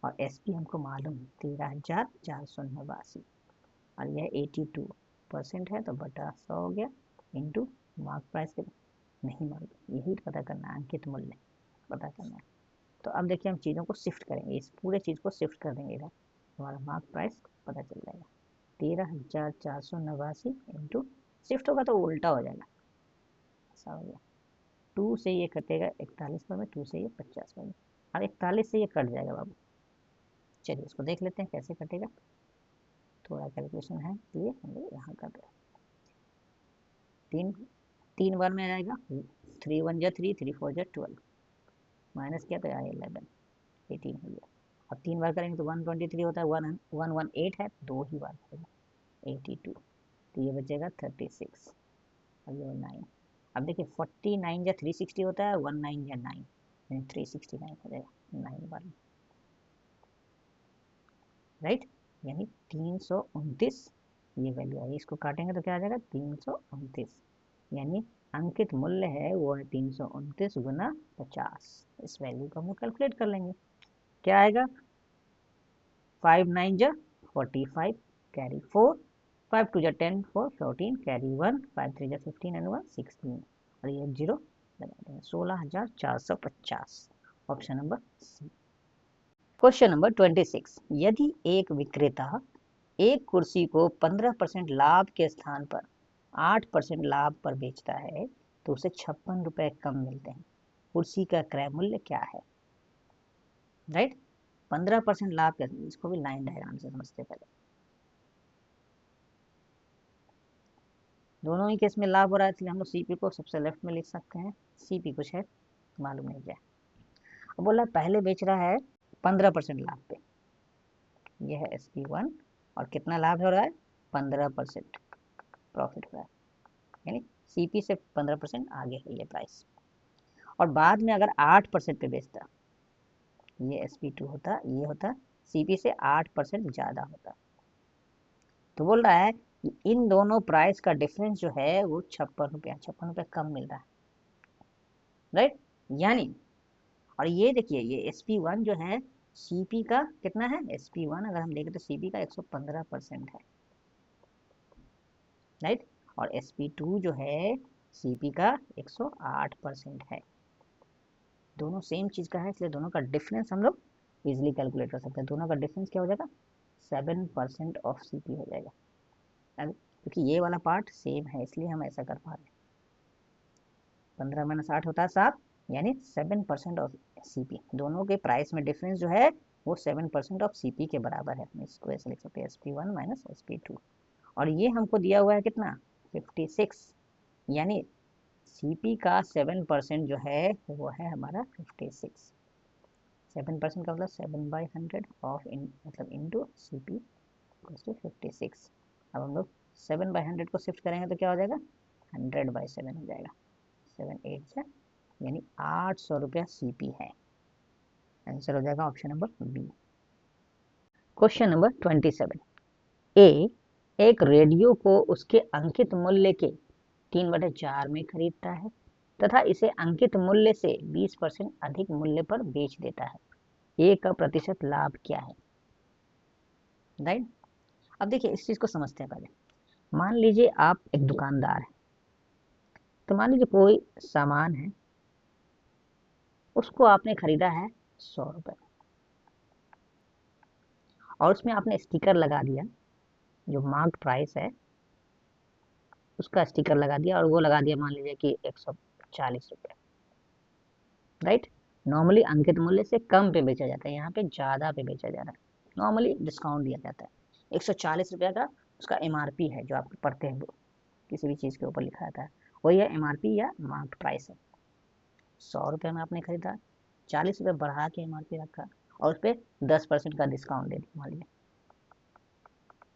और एसपी हमको मालूम है 13,489, और यह 82% है, तो बटा 100 हो गया, इंटू मार्क प्राइस के नहीं मालूम, यही पता करना है, अंकित मूल्य पता करना है। तो अब देखिए हम चीज़ों को शिफ्ट करेंगे, इस पूरे चीज़ को शिफ्ट कर देंगे इधर, हमारा मार्क प्राइस पता चल जाएगा, 13,489 इंटू, शिफ्ट होगा तो उल्टा हो जाएगा, ऐसा हो गया, 2 से ये कटेगा 41 पर में, 2 से ये 50 पर में, और 41 से ये कट जाएगा बाबू। चलिए इसको देख लेते हैं कैसे कटेगा, थोड़ा कैलकुलेशन है इसलिए हम लोग यहाँ कर रहे हैं। 3 बार में आ जाएगा, 3 1 जा 3, 3 4 जा 12, माइनस किया तो आया 11, 18 हो गया। अब 3 बार करेंगे तो 123 होता है, 118 है, 2 ही बार करेंगे 82, तो ये बचेगा 36, और ये 9। अब देखिए 49 या 360 होता है, 19 या 9, यानी 369 हो जाएगा 9 बार में। राइट, यानी 329 ये वैल्यू आई, इसको काटेंगे तो क्या आ जाएगा 329, यानी अंकित मूल्य है वो है 329 गुना 50। इस वैल्यू को हम लोग कैलकुलेट कर लेंगे, क्या आएगा 5 9 जा 45 कैरी 4, 5 2 जा 10 4 14 कैरी 1, 5 3 जा 15 एंड 1 16 और ये जीरो लगा देंगे 16,450, option number C. Question number 26, यदि एक विक्रेता एक कुर्सी को 15% लाभ के स्थान पर 8% लाभ पर बेचता है तो उसे 56 रुपए कम मिलते हैं, कुर्सी का क्रय मूल्य क्या है? राइट, 15% लाभ के, इसको भी लाइन डायग्राम से समझते पहले। दोनों ही केस में लाभ हो रहा है, इसलिए हम लोग सीपी को सबसे लेफ्ट में लिख सकते हैं, सीपी कुछ है मालूम नहीं क्या। अब बोला पहले बेच रहा है 15% लाभ पे, यह है SP1 और कितना लाभ हो रहा है 15% प्रॉफिट हो रहा है, यानी सीपी से 15% आगे है ये प्राइस। और बाद में अगर 8% पे बेचता, ये SP2 होता, ये होता सीपी से 8% ज्यादा होता, तो बोल रहा है कि इन दोनों प्राइस का डिफरेंस जो है वो 56 रुपया कम मिल रहा है, राइट, यानी और ये देखिए ये SP1 जो है सीपी का कितना है, SP1 अगर हम देखें तो सीपी का 115% है, राइट, और SP2 जो है सीपी का 108% है, दोनों सेम चीज का है, इसलिए दोनों का डिफरेंस हम लोग इजिली कैलकुलेट कर सकते हैं। दोनों का डिफरेंस क्या हो जाएगा 7% ऑफ सीपी हो जाएगा, क्योंकि ये वाला पार्ट सेम है इसलिए हम ऐसा कर पा रहे हैं। 15 माइनस 8 होता है 7, यानी 7% ऑफ सीपी, दोनों के प्राइस में डिफरेंस जो है वो 7% ऑफ सीपी के बराबर है, इसको ऐसे लिख सकते हैं SP1 माइनस SP2, और ये हमको दिया हुआ है कितना 56, यानी सीपी का 7% जो है वो है हमारा 56, 7% का मतलब 7/100 ऑफ मतलब इंटू सीपी इक्वल्स टू 56। अब हम लोग 7/100 को शिफ्ट करेंगे तो क्या हो जाएगा 100/7 हो जाएगा, 7 8 से यानी 800 रुपया सीपी है, आंसर हो जाएगा option number B. Question number 27, ए एक रेडियो को उसके अंकित मूल्य के 3/4 में खरीदता है तथा इसे अंकित मूल्य से 20% अधिक मूल्य पर बेच देता है, ए का प्रतिशत लाभ क्या है? राइट, अब देखिए इस चीज को समझते हैं पहले। मान लीजिए आप एक दुकानदार है, तो मान लीजिए कोई सामान है उसको आपने खरीदा है 100 रुपए और उसमें आपने स्टिकर लगा दिया, जो मार्क प्राइस है उसका स्टिकर लगा दिया और वो लगा दिया मान लीजिए कि 140 रुपए, राइट, नॉर्मली अंकित मूल्य से कम पे बेचा जाता है, यहाँ पे ज्यादा पे बेचा जा रहा है, नॉर्मली डिस्काउंट दिया जाता है। 140 रुपया का उसका MRP है, जो आप पढ़ते हैं किसी भी चीज के ऊपर लिखा रहता है, वही है MRP या मार्क प्राइस है। 100 रुपये में आपने खरीदा, 40 रुपये बढ़ा के MRP रखा और उस पर 10% का डिस्काउंट दे दिया मान लीजिए,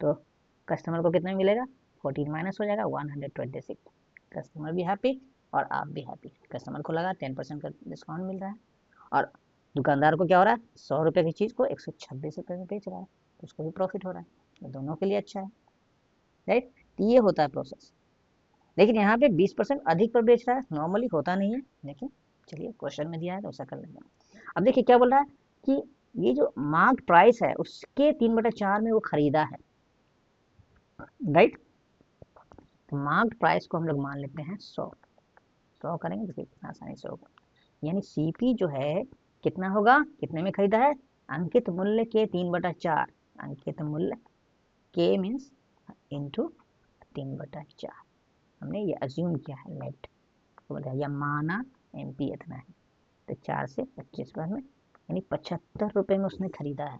तो कस्टमर को कितना मिलेगा 14 माइनस हो जाएगा 126, कस्टमर भी हैप्पी और आप भी हैप्पी, कस्टमर को लगा 10% का डिस्काउंट मिल रहा है और दुकानदार को क्या हो रहा है 100 रुपये की चीज को 126 रुपये में बेच रहा है, तो उसको भी प्रॉफिट हो रहा है, तो दोनों के लिए अच्छा है, राइट, ये होता है प्रोसेस। लेकिन यहाँ पे 20% अधिक पर बेच रहा है, नॉर्मली होता नहीं है, लेकिन चलिए क्वेश्चन में दिया है तो ऐसा कर लेंगे। अब देखिए क्या बोल रहा है कि ये जो मार्क प्राइस है उसके 3/4 में वो खरीदा है, राइट, तो मार्क प्राइस को हम लोग मान लेते हैं 100 करेंगे तो कितना आसानी से होगा, यानी सीपी जो है कितना होगा, कितने में खरीदा है अंकित मूल्य के 3/4, अंकित मूल्य के मीन्स इंटू 3/4, हमने ये अज्यूम किया है लेट तो या माना MP इतना है, तो 4 से 25 बार में यानी 75 रुपए में उसने खरीदा है,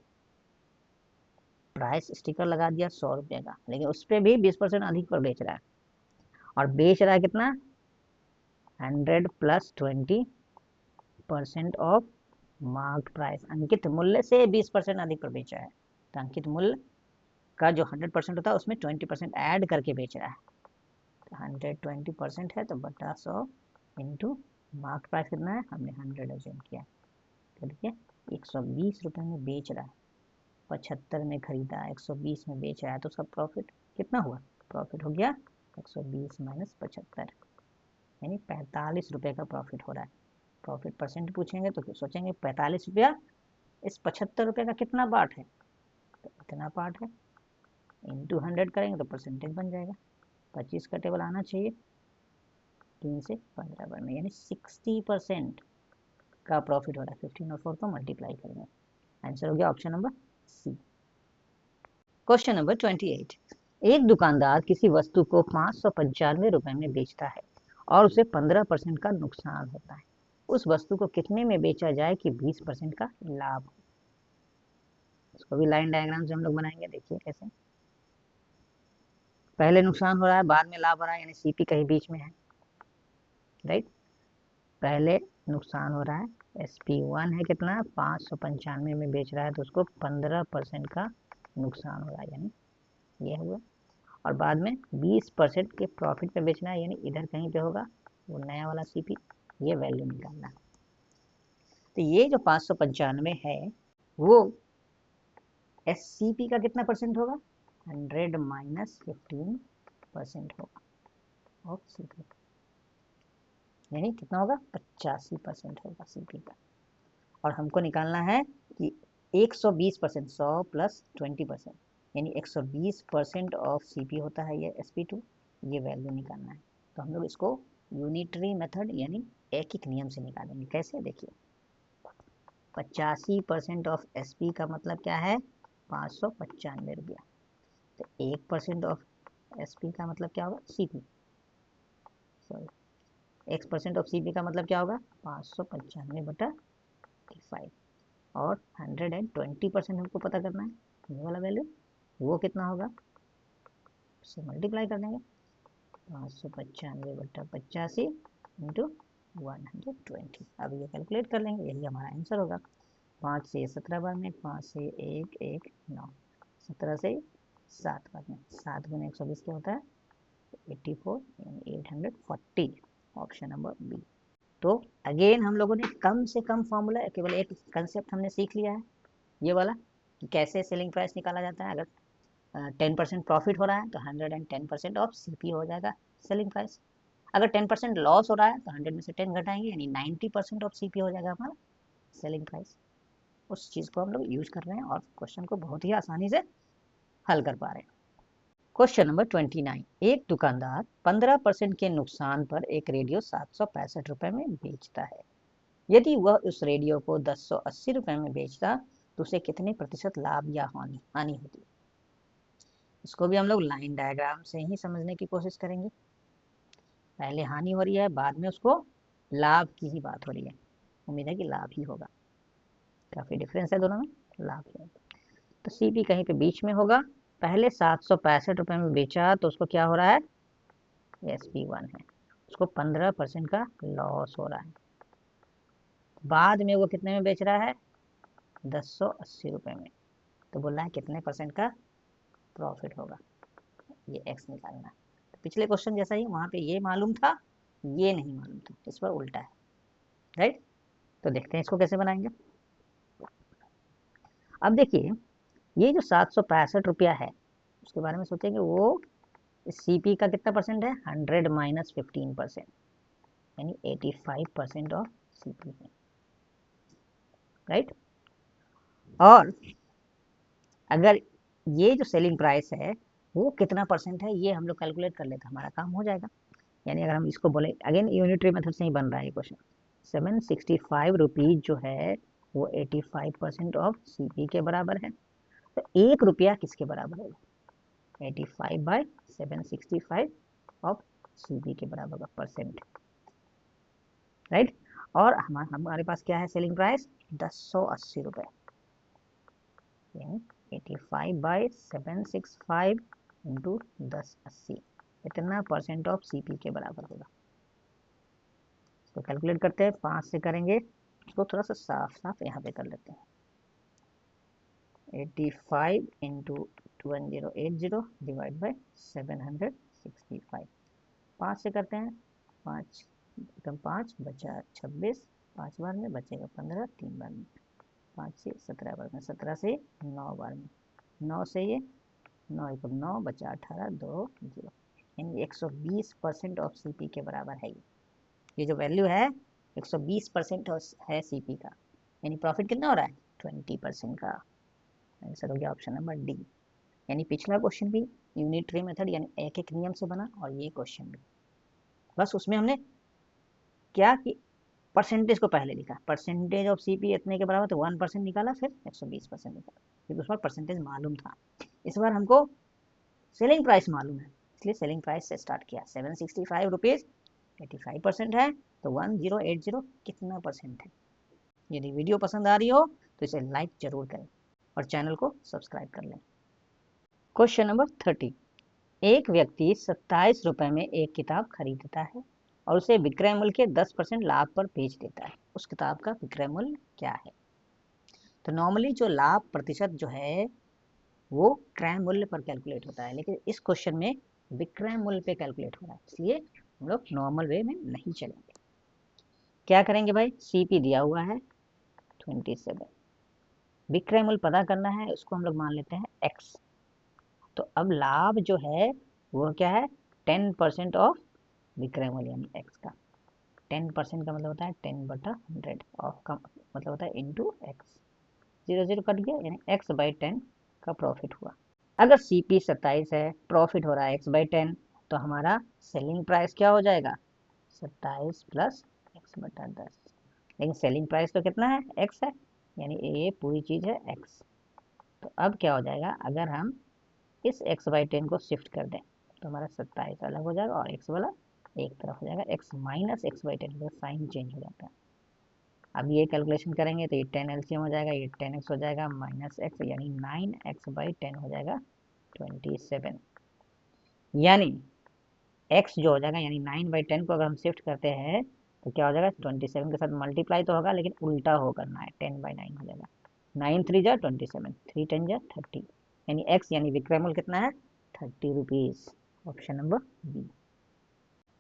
प्राइस स्टिकर लगा दिया 100 रुपये का, लेकिन उस पर भी 20% अधिक पर बेच रहा है और बेच रहा है कितना 100 + 20% ऑफ मार्क प्राइस, अंकित मूल्य से 20% अधिक पर बेचा है, तो अंकित मूल्य का जो 100% होता है उसमें 20% ऐड करके बेच रहा है, तो 120% है तो बटा 100 इंटू मार्क प्राइस कितना है हमने 100 अज्यूम किया, तो देखिए 120 रुपये में बेच रहा है, 75 में खरीदा, 120 में बेच रहा है, तो उसका प्रॉफिट कितना हुआ? प्रॉफिट हो गया 120 माइनस 75, यानी 45 रुपये का प्रॉफिट हो रहा है। प्रॉफिट परसेंट पूछेंगे तो सोचेंगे 45 रुपया इस 75 रुपये का कितना पार्ट है, तो इतना पार्ट है, इंटू 100 करेंगे तो परसेंटेज बन जाएगा। 25 का टेबल आना चाहिए 3 से 15 बार में, यानी 60% का प्रॉफिट हो रहा है। 15 और 4 को मल्टीप्लाई करेंगे, आंसर हो गया option number C. Question number 28, एक दुकानदार किसी वस्तु को 595 रुपए में बेचता है और उसे 15% का नुकसान होता है। उस वस्तु को कितने में बेचा जाए कि 20% का लाभ हो? इसको भी लाइन डायग्राम से हम लोग बनाएंगे, देखिए कैसे। पहले नुकसान हो रहा है, बाद में लाभ हो रहा है, यानी सीपी कहीं बीच में है, राइट। पहले नुकसान हो रहा है, SP1 है कितना, 595 में बेच रहा है, तो उसको 15% का नुकसान हो रहा है, यानी ये हुआ। और बाद में 20% के प्रॉफिट पे बेचना है, यानी इधर कहीं पे होगा वो नया वाला सीपी, ये वैल्यू निकालना है। तो ये जो 595 है वो SCP का कितना परसेंट होगा? 100 माइनस 15% होगा ऑफ सीपी, यानी कितना होगा? 85% होगा सीपी का। और हमको निकालना है कि 120%, 100 प्लस 20%, यानी 120% ऑफ सीपी होता है ये SP2, ये वैल्यू निकालना है। तो हम लोग इसको यूनिटरी मेथड यानी एक एक नियम से निकालेंगे। कैसे? देखिए, 85% ऑफ SP का मतलब क्या है? 595 रुपया। तो 1% ऑफ SP का मतलब क्या होगा? CP, सॉरी, 1% ऑफ CP का मतलब क्या होगा? 595/5, और 120% हमको पता करना है, ये वाला वैल्यू, वो कितना होगा, उससे मल्टीप्लाई कर देंगे। 595/85 इंटू 120। अब ये कैलकुलेट कर लेंगे, यही हमारा आंसर होगा। 5 से 17 बार में, 5 से 1 1 9, 17 से 7 बार में, 7 गुना 120 क्या होता है? 84, यानी 840, ऑप्शन नंबर बी। तो अगेन हम लोगों ने कम से कम फॉर्मूला, केवल एक कंसेप्ट हमने सीख लिया है, ये वाला, कि कैसे सेलिंग प्राइस निकाला जाता है। अगर 10% प्रॉफिट हो रहा है तो 110% ऑफ CP हो जाएगा सेलिंग प्राइस। अगर 10% लॉस हो रहा है तो 100 में से 10 घटाएंगे, यानी 90% ऑफ CP हो जाएगा हमारा सेलिंग प्राइस। उस चीज़ को हम लोग यूज कर रहे हैं और क्वेश्चन को बहुत ही आसानी से हल कर पा रहे हैं। क्वेश्चन नंबर 29, एक दुकानदार 15% के नुकसान पर एक रेडियो 765 रुपए में बेचता है। यदि वह उस रेडियो को 1080 रुपए में बेचता तो उसे कितने प्रतिशत लाभ या हानि होती? इसको भी हम लोग लाइन डायग्राम से ही समझने की कोशिश करेंगे। पहले हानि हो रही है, बाद में उसको लाभ की ही बात हो रही है। उम्मीद है कि लाभ ही होगा, काफी डिफरेंस है दोनों में, लाभ ही होगा। तो CP कहीं पे बीच में होगा। पहले 765 रुपए में बेचा तो उसको क्या हो रहा है? SP1 है, उसको 15% का लॉस हो रहा है। बाद में वो कितने में बेच रहा है? 1080 रुपए में, तो बोल रहा है कितने परसेंट का प्रॉफिट होगा, ये X निकालना है। तो पिछले क्वेश्चन जैसा ही वहां पे ये मालूम था, ये नहीं मालूम था, इस पर उल्टा है, राइट। तो देखते हैं इसको कैसे बनाएंगे। अब देखिए, ये जो 765 रुपया है उसके बारे में सोचेंगे, वो CP का कितना परसेंट है? 100 माइनस 15%, यानी 85% ऑफ CP है, राइट। और अगर ये जो सेलिंग प्राइस है वो कितना परसेंट है, ये हम लोग कैलकुलेट कर लेते, हमारा काम हो जाएगा। यानी अगर हम इसको बोले, अगेन यूनिटरी मेथड से ही बन रहा है ये क्वेश्चन, 765 रुपीज जो है वो 85% ऑफ CP के बराबर है। तो 1 रुपया किसके बराबर होगा? 85/765 ऑफ CP के बराबर का परसेंट, राइट। और हमारे पास क्या है? सेलिंग प्राइस 1080 रुपए, यानी 85/765 इंटू 1080, इतना परसेंट ऑफ CP के बराबर होगा। तो कैलकुलेट करते हैं, 5 से करेंगे, इसको थोड़ा सा साफ साफ यहाँ पे कर लेते हैं। 85 इंटू 1080 डिवाइड बाई 765, 5 से करते हैं, 5 बचा 26, 5 बार में बचेगा 15, 3 बार में 5 से 17 बार में, 17 से 9 बार में, 9 से ये 9 एक 9 बचा 18 2 0, यानी 120% ऑफ सीपी के बराबर है ये जो वैल्यू है 120% है सीपी का, यानी प्रॉफिट कितना हो रहा है 20% का। आंसर हो गया ऑप्शन नंबर डी। यानी पिछला क्वेश्चन भी यूनिटरी मेथड यानी एक एक नियम से बना और ये क्वेश्चन भी, बस उसमें हमने क्या कि परसेंटेज को पहले लिखा, परसेंटेज ऑफ सीपी इतने के बराबर तो 1% निकाला, फिर 120% निकाला, क्योंकि उस बार परसेंटेज मालूम था। इस बार हमको सेलिंग प्राइस मालूम है, इसलिए सेलिंग प्राइस से स्टार्ट किया। 765 रुपीज 85% है, तो 1080 कितना परसेंट है। यदि वीडियो पसंद आ रही हो तो इसे लाइक जरूर करें और चैनल को सब्सक्राइब कर लें। Question number 30। एक व्यक्ति 27 रुपए में एक किताब खरीदता है और उसे विक्रय मूल्य के 10% लाभ पर बेच देता है। उस किताब का विक्रय मूल्य क्या है। तो नॉर्मली जो लाभ प्रतिशत जो है वो क्रय मूल्य पर कैलकुलेट होता है, लेकिन इस क्वेश्चन में विक्रय मूल्य पे कैलकुलेट हो रहा है, इसलिए हम लोग नॉर्मल वे में नहीं चलेंगे। क्या करेंगे भाई, सीपी दिया हुआ है 27, विक्रय मूल्य पता करना है, उसको हम लोग मान लेते हैं एक्स। तो अब लाभ जो है वो क्या है 10% ऑफ विक्रय मूल्य यानी एक्स का। 10% का मतलब होता है 10/100, ऑफ का मतलब होता है इंटू एक्स। 0 0 कट गया, यानी x/10 का प्रॉफिट हुआ। अगर सीपी 27 है, प्रॉफिट हो रहा है x/10, तो हमारा सेलिंग प्राइस क्या हो जाएगा 27 प्लस x/10। लेकिन सेलिंग प्राइस तो कितना है x है, यानी ये पूरी चीज है x। तो अब क्या हो जाएगा, अगर हम इस x/10 को शिफ्ट कर दें तो हमारा 27 अलग हो जाएगा और x वाला एक तरफ हो जाएगा, x माइनस x/10 का साइन चेंज हो जाता है। अब ये कैलकुलेशन करेंगे तो ये 10 एलसीएम हो जाएगा, ये 10x हो जाएगा माइनस x, यानी 9x/10 हो जाएगा 27। यानी x जो हो जाएगा, यानी 9/10 को अगर हम शिफ्ट करते हैं तो क्या हो जाएगा 27 के साथ मल्टीप्लाई तो होगा लेकिन उल्टा हो करना है, 10/9 हो जाएगा। 9 3 जा 27, 3 10 जा 30, यानी x यानी विक्रय मूल्य कितना है 30 rupees. Option number B.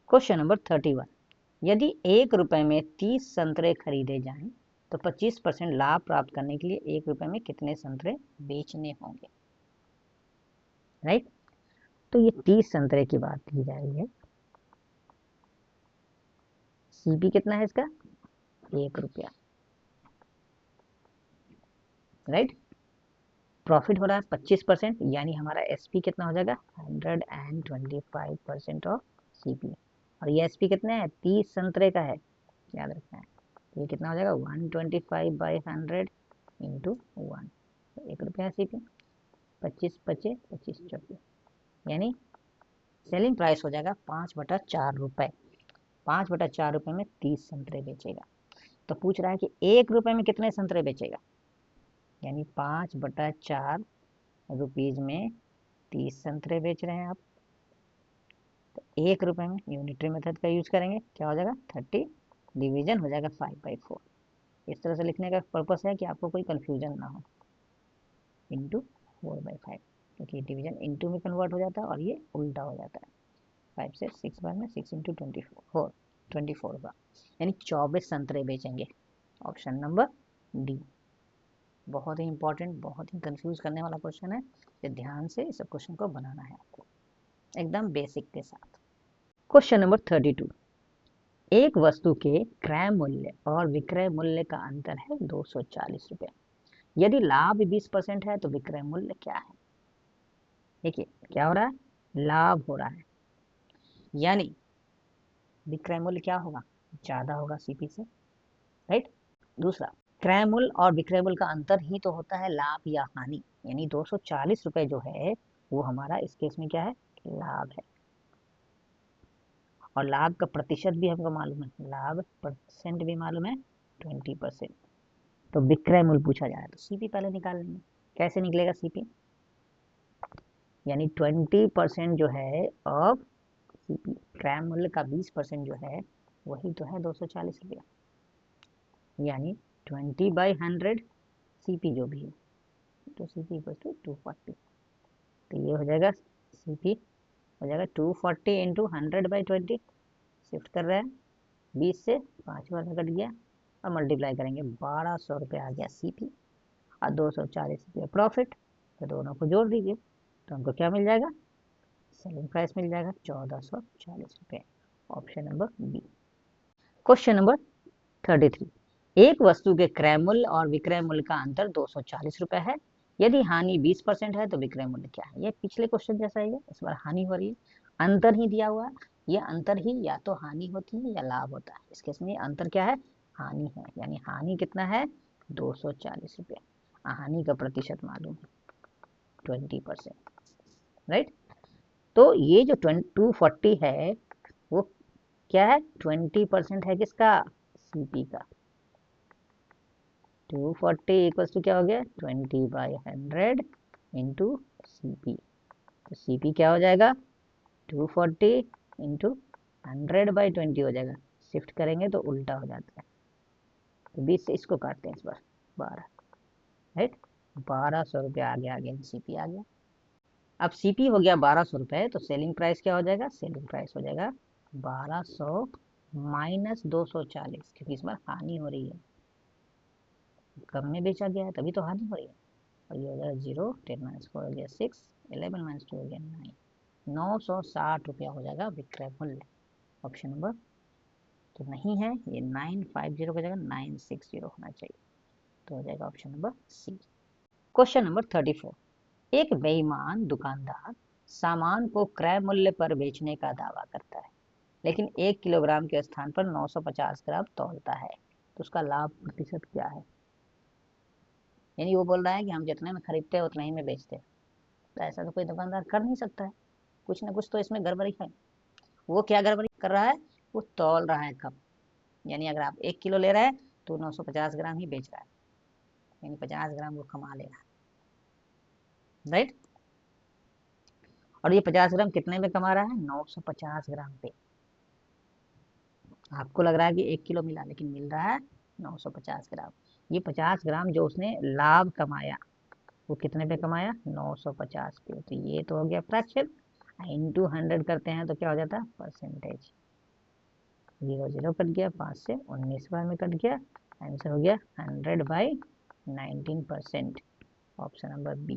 Question number 31। यदि 1 रुपए में 30 संतरे खरीदे जाएं तो 25% लाभ प्राप्त करने के लिए 1 रुपए में कितने संतरे बेचने होंगे। राइट, तो ये 30 संतरे की बात की जा रही है। सीपी कितना है इसका 1 रुपया। राइट, प्रॉफिट हो रहा है 25%, यानी हमारा एसपी कितना हो जाएगा 125% ऑफ सीपी। और ये एसपी कितने है 30 संतरे का है, याद रखना है। तो ये कितना हो जाएगा 125/100 इंटू 1, तो 1 रुपया है सीपी। 25 25 25 24, यानी सेलिंग प्राइस हो जाएगा 5/4 रुपए। 5/4 रुपए में 30 संतरे बेचेगा। तो पूछ रहा है कि 1 रुपए में कितने संतरे बेचेगा, यानी 5/4 रुपीज में 30 संतरे बेच रहे हैं आप। तो 1 रुपए में यूनिटरी मेथड का यूज करेंगे, क्या हो जाएगा 30, डिवीजन हो जाएगा 5/4। इस तरह से लिखने का पर्पस है कि आपको कोई कंफ्यूजन ना हो, इंटू 4/5, क्योंकि डिवीजन इंटू में कन्वर्ट हो जाता है और ये उल्टा हो जाता है। 5 से 6 बार में 6 इंटू 24 का, यानी 24 संतरे बेचेंगे। Option number D. बहुत ही इंपॉर्टेंट, बहुत ही कंफ्यूज करने वाला क्वेश्चन है, तो ध्यान से इस क्वेश्चन को बनाना है आपको एकदम बेसिक के साथ। Question number 32। एक वस्तु के क्रय मूल्य और विक्रय मूल्य का अंतर है 240 रुपए। यदि लाभ 20% है तो विक्रय मूल्य क्या है। देखिए क्या हो रहा है, लाभ हो रहा है, यानी विक्रय मूल्य क्या होगा ज्यादा होगा सीपी से। राइट, दूसरा क्रय मूल्य और विक्रय मूल्य का अंतर ही तो होता है लाभ या हानि, यानी 240 रुपए जो है वो हमारा इस केस में क्या है लाभ है। और लाभ का प्रतिशत भी हमको मालूम है, लाभ परसेंट भी मालूम है 20%। तो विक्रय मूल्य पूछा जा रहा है तो सीपी पहले निकाल लेंगे। कैसे निकलेगा सीपी, यानी 20% जो है ऑफ सीपी, क्रय मूल्य का 20% जो है वही तो है 240 रुपया, यानी 20/100 सीपी जो भी है, तो सीपी इक्वल टू 240। तो ये हो जाएगा सीपी हो जाएगा 240 इंटू 100/20, शिफ्ट कर रहे हैं 20 से 5 बार कट गया और मल्टीप्लाई करेंगे 1200 रुपये आ गया सीपी। और 240 रुपये प्रॉफिट, तो दोनों को जोड़ दीजिए तो हमको क्या मिल जाएगा, सेलिंग प्राइस मिल जाएगा 1440 रुपये। Option number B. Question number 33, एक वस्तु के क्रय मूल्य और विक्रय मूल्य का अंतर 240 रुपये है। यदि हानि 20% है तो विक्रय मूल्य क्या है। ये पिछले क्वेश्चन जैसा ही है, इस बार हानि हो रही है, अंतर ही दिया हुआ है। ये अंतर ही या तो हानि होती है या लाभ होता है। इस केस में अंतर क्या है, हानि है, यानी हानि कितना है 240 रुपये। हानि का प्रतिशत मालूम है 20%, राइट। तो ये जो 240 है वो क्या है, 20% है किसका, सीपी का। 240 इक्वल्स टू क्या हो गया, 20/100 इंटू सीपी। तो सीपी क्या हो जाएगा, 240 इंटू 100/20 हो जाएगा। शिफ्ट करेंगे तो उल्टा हो जाता है, तो 20 से इसको काटते हैं इस बार 12, राइट। 1200 रुपये आ गया सीपी आ गया। अब सीपी हो गया 1200 रुपये, तो सेलिंग प्राइस क्या हो जाएगा, सेलिंग प्राइस हो जाएगा 1200 माइनस 240, क्योंकि इस बार हानि हो रही है, कम में बेचा गया है तभी तो हानि हो रही है। और ये हो जाएगा 0, 10 माइनस 4 हो गया 6, 11 माइनस 2 हो गया 9, 960 रुपया हो जाएगा विक्रय मूल्य। ऑप्शन नंबर तो नहीं है, ये 950 का जगह 960 होना चाहिए, तो हो जाएगा option number C. Question number 34, एक बेईमान दुकानदार सामान को क्रय मूल्य पर बेचने का दावा करता है, लेकिन 1 किलोग्राम के स्थान पर 950 ग्राम तौलता है, तो उसका लाभ प्रतिशत क्या है। यानी वो बोल रहा है कि हम जितने में खरीदते हैं उतने ही में बेचते हैं, तो ऐसा तो कोई दुकानदार कर नहीं सकता है, कुछ ना कुछ तो इसमें गड़बड़ी है। वो क्या गड़बड़ी कर रहा है, वो तौल रहा है कम, यानी अगर आप 1 किलो ले रहे हैं तो 950 ग्राम ही बेच रहा है, यानी 50 ग्राम वो कमा ले रहा है, राइट। और ये 50 ग्राम कितने में कमा रहा है, 950 ग्राम पे। आपको लग रहा है कि 1 किलो मिला, लेकिन मिल रहा है 950 ग्राम। ये 50 ग्राम जो उसने लाभ कमाया वो कितने पे कमाया, 950 पे। तो ये तो हो गया फ्रैक्शन, इंटू 100 करते हैं तो क्या हो जाता है, परसेंटेज। 0 0 कट गया, 5 से 19 बार में कट गया, आंसर हो गया 100/19%। Option number B.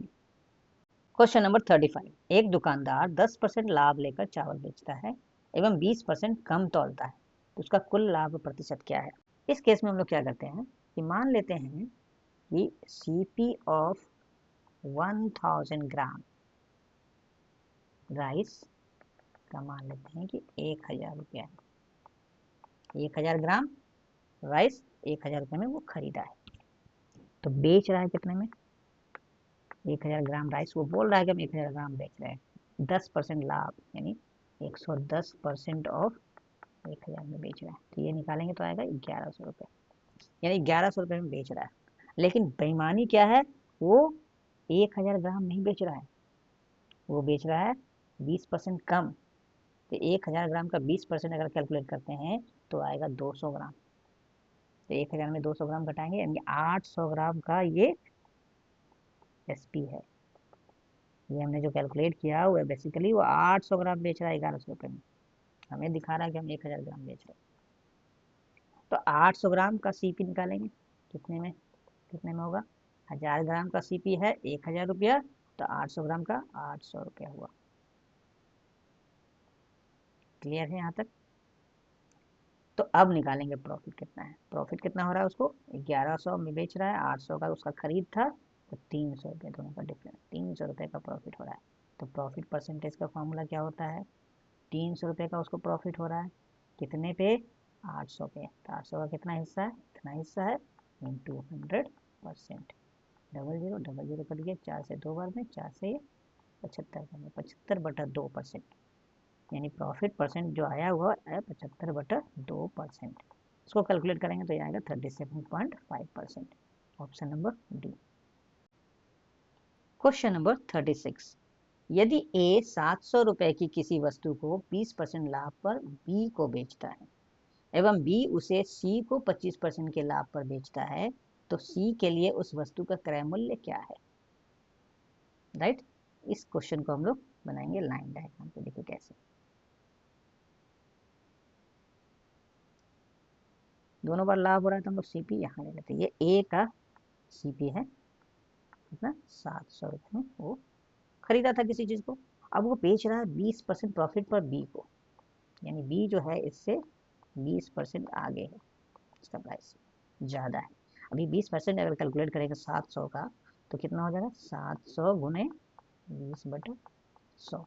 Question number 35, एक दुकानदार 10% लाभ लेकर चावल बेचता है एवं 20% कम तौलता है, तो उसका कुल लाभ प्रतिशत क्या है। इस केस में हम लोग क्या करते हैं कि मान लेते हैं कि सीपी ऑफ 1000 ग्राम राइस का मान लेते हैं कि 1000 रुपया है। 1000 ग्राम राइस 1000 रुपये में वो खरीदा है, तो बेच रहा है कितने में, 1000 ग्राम राइस वो बोल रहा है कि हम 1000 ग्राम बेच रहे हैं, 10% लाभ यानी 110% ऑफ 1000 में बेच रहा है, तो ये निकालेंगे तो आएगा 1100 रुपये, यानी 1100 रुपये में बेच रहा है। लेकिन बेईमानी क्या है, वो 1000 ग्राम नहीं बेच रहा है, वो बेच रहा है 20% कम। तो 1000 ग्राम का 20% अगर कैलकुलेट करते हैं तो आएगा 200 ग्राम। तो 1000 में 200 ग्राम घटाएंगे, यानी 800 ग्राम का ये एसपी है। ये हमने जो कैलकुलेट किया वो बेसिकली वो 800 ग्राम बेच रहा है 1100 रुपये में, हमें दिखा रहा है कि हम 1000 ग्राम बेच रहे हैं। तो 800 ग्राम का सीपी निकालेंगे, कितने में होगा, 1000 ग्राम का सीपी है 1000 रुपया, तो 800 ग्राम का 800 रुपया हुआ। क्लियर है यहाँ तक। तो अब निकालेंगे प्रॉफिट कितना है, प्रॉफिट कितना हो रहा है, उसको 1100 में बेच रहा है, 800 का उसका खरीद था, तो 300 रुपये दोनों का डिफरेंस, 300 रुपये का प्रॉफिट हो रहा है। तो प्रॉफिट परसेंटेज का फॉर्मूला क्या होता है, 300 रुपये का उसको प्रॉफिट हो रहा है कितने पे, 800 पे, तो 800 का कितना हिस्सा है, इतना हिस्सा है, इंटू 100%। डबल जीरो कट गया, 4 से 2 बार में, 4 से 75 बार में, 75/2%, यानी प्रॉफिट परसेंट जो आया हुआ है 75/2%। इसको कैलकुलेट करेंगे तो ये आएगा 37.5%। Option number D. Question number 36, यदि ए 700 रुपए की किसी वस्तु को 20% लाभ पर बी को बेचता है एवं बी उसे सी को 25% के लाभ पर बेचता है, तो सी के लिए उस वस्तु का क्रय मूल्य क्या है, राइट। इस क्वेश्चन को हम लोग बनाएंगे लाइन डायग्राम पे, देखिए कैसे। दोनों बार लाभ हो रहा है तो हम लोग सीपी यहाँ ले लेते हैं, ये ए का सीपी है कितना 700 रुपये में वो खरीदा था किसी चीज़ को। अब वो बेच रहा है 20% प्रॉफिट पर बी को, यानी बी जो है इससे 20% आगे है, इसका प्राइस ज़्यादा है। अभी 20% अगर कैलकुलेट करेंगे 700 का तो कितना हो जाएगा 700 गुने 20/100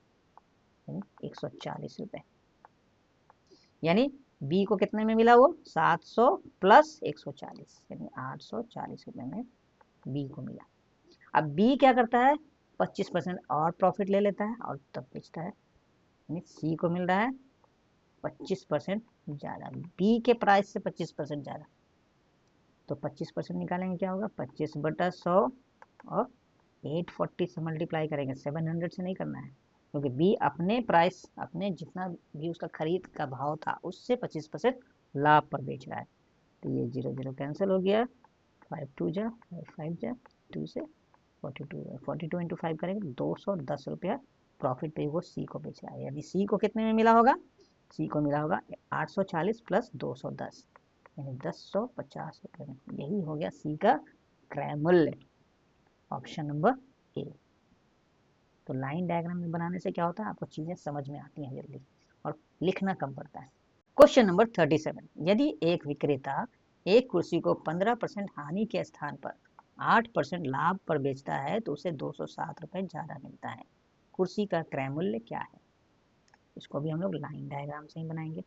यानी 140 रुपये। यानी बी को कितने में मिला वो 700 प्लस 140 यानी 840 रुपये में बी को मिला। अब बी क्या करता है 25% और प्रॉफिट ले लेता है और तब बेचता है, यानी सी को मिल रहा है 25% ज़्यादा, बी के प्राइस से 25% ज़्यादा। तो 25% निकालेंगे क्या होगा 25/100 और 840 से मल्टीप्लाई करेंगे, 700 से नहीं करना है क्योंकि बी अपने प्राइस अपने जितना भी उसका खरीद का भाव था उससे 25% लाभ पर बेच रहा है। तो ये 0 0 कैंसिल हो गया, 5 2 जा 5 जा 2 से 42 इंटू 5 करेंगे 210 रुपया प्रॉफिट पे वो सी को बेच रहा है। यानी सी को कितने में मिला होगा, सी को मिला होगा 840 प्लस 210 यानी 1050 रुपये में। यही हो गया सी का क्रय मूल्य, ऑप्शन नंबर ए। तो लाइन डायग्राम में बनाने से क्या होता है आपको चीजें समझ में आती हैं जल्दी और लिखना कम पड़ता है। क्वेश्चन नंबर 37, यदि एक विक्रेता एक कुर्सी को 15% हानि के स्थान पर 8% लाभ पर बेचता है तो उसे 207 रुपये ज्यादा मिलता है, कुर्सी का क्रय मूल्य क्या है। इसको भी हम लोग लाइन डायग्राम से ही बनाएंगे।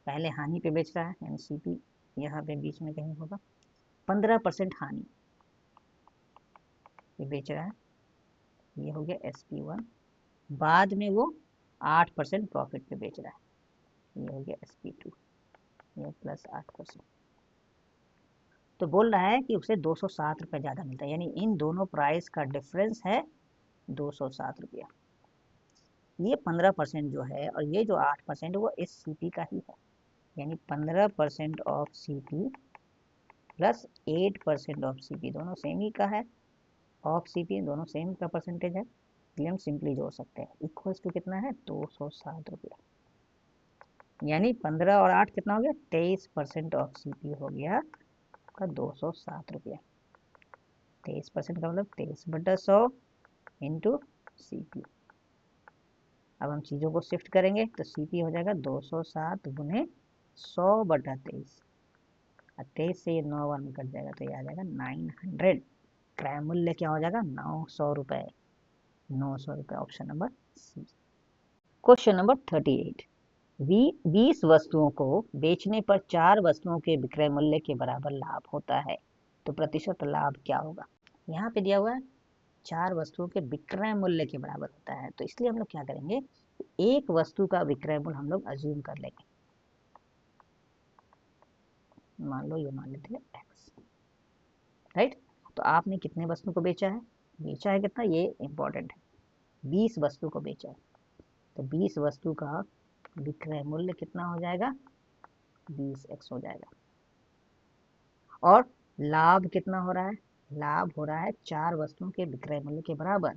पहले हानि पे बेच रहा है यानी सीपी यहाँ पे बीच में कहीं होगा, 15% हानि पे बेच रहा है, ये हो गया SP1। बाद में वो 8% प्रॉफिट पे बेच रहा है, ये हो गया SP2, ये प्लस 8%। तो बोल रहा है कि उसे 207 रुपये ज़्यादा मिलता है, यानी इन दोनों प्राइस का डिफरेंस है 207 रुपया। ये 15% जो है और ये जो 8% वो इस सीपी का ही है, यानी 15% of CP plus 8% of CP, दोनों सेम ही का है, ऑफ सीपी दोनों सेम का परसेंटेज है, इसलिए हम सिंपली जोड़ सकते हैं। इक्वल्स टू कितना है 207 रुपया, यानी 15 और 8 कितना हो गया 23% ऑफ सीपी हो गया का 207 रुपया। 23% का मतलब 23/100 इंटू सीपी। अब हम चीज़ों को शिफ्ट करेंगे तो सीपी हो जाएगा 207 गुने 100/23, 23 से ये 9 बार में कट जाएगा तो ये आ जाएगा 900। क्रय मूल्य क्या हो जाएगा 900 रुपये, 900 रुपये, option number C. Question number 38, 20 वस्तुओं को बेचने पर 4 वस्तुओं के विक्रय मूल्य के बराबर लाभ होता है तो प्रतिशत लाभ क्या होगा। यहाँ पे दिया हुआ है 4 वस्तुओं के विक्रय मूल्य के बराबर होता है, तो इसलिए हम लोग क्या करेंगे एक वस्तु का विक्रय मूल्य हम लोग अज्यूम कर लेंगे, मान लो ये मान लेते हैं एक्स, राइट। तो आपने कितने वस्तु को बेचा है, बेचा है कितना ये इंपॉर्टेंट है, 20 वस्तु को बेचा है, तो 20 वस्तु का विक्रय मूल्य कितना हो जाएगा 20x हो जाएगा। और लाभ कितना हो रहा है, लाभ हो रहा है 4 वस्तुओं के विक्रय मूल्य के बराबर,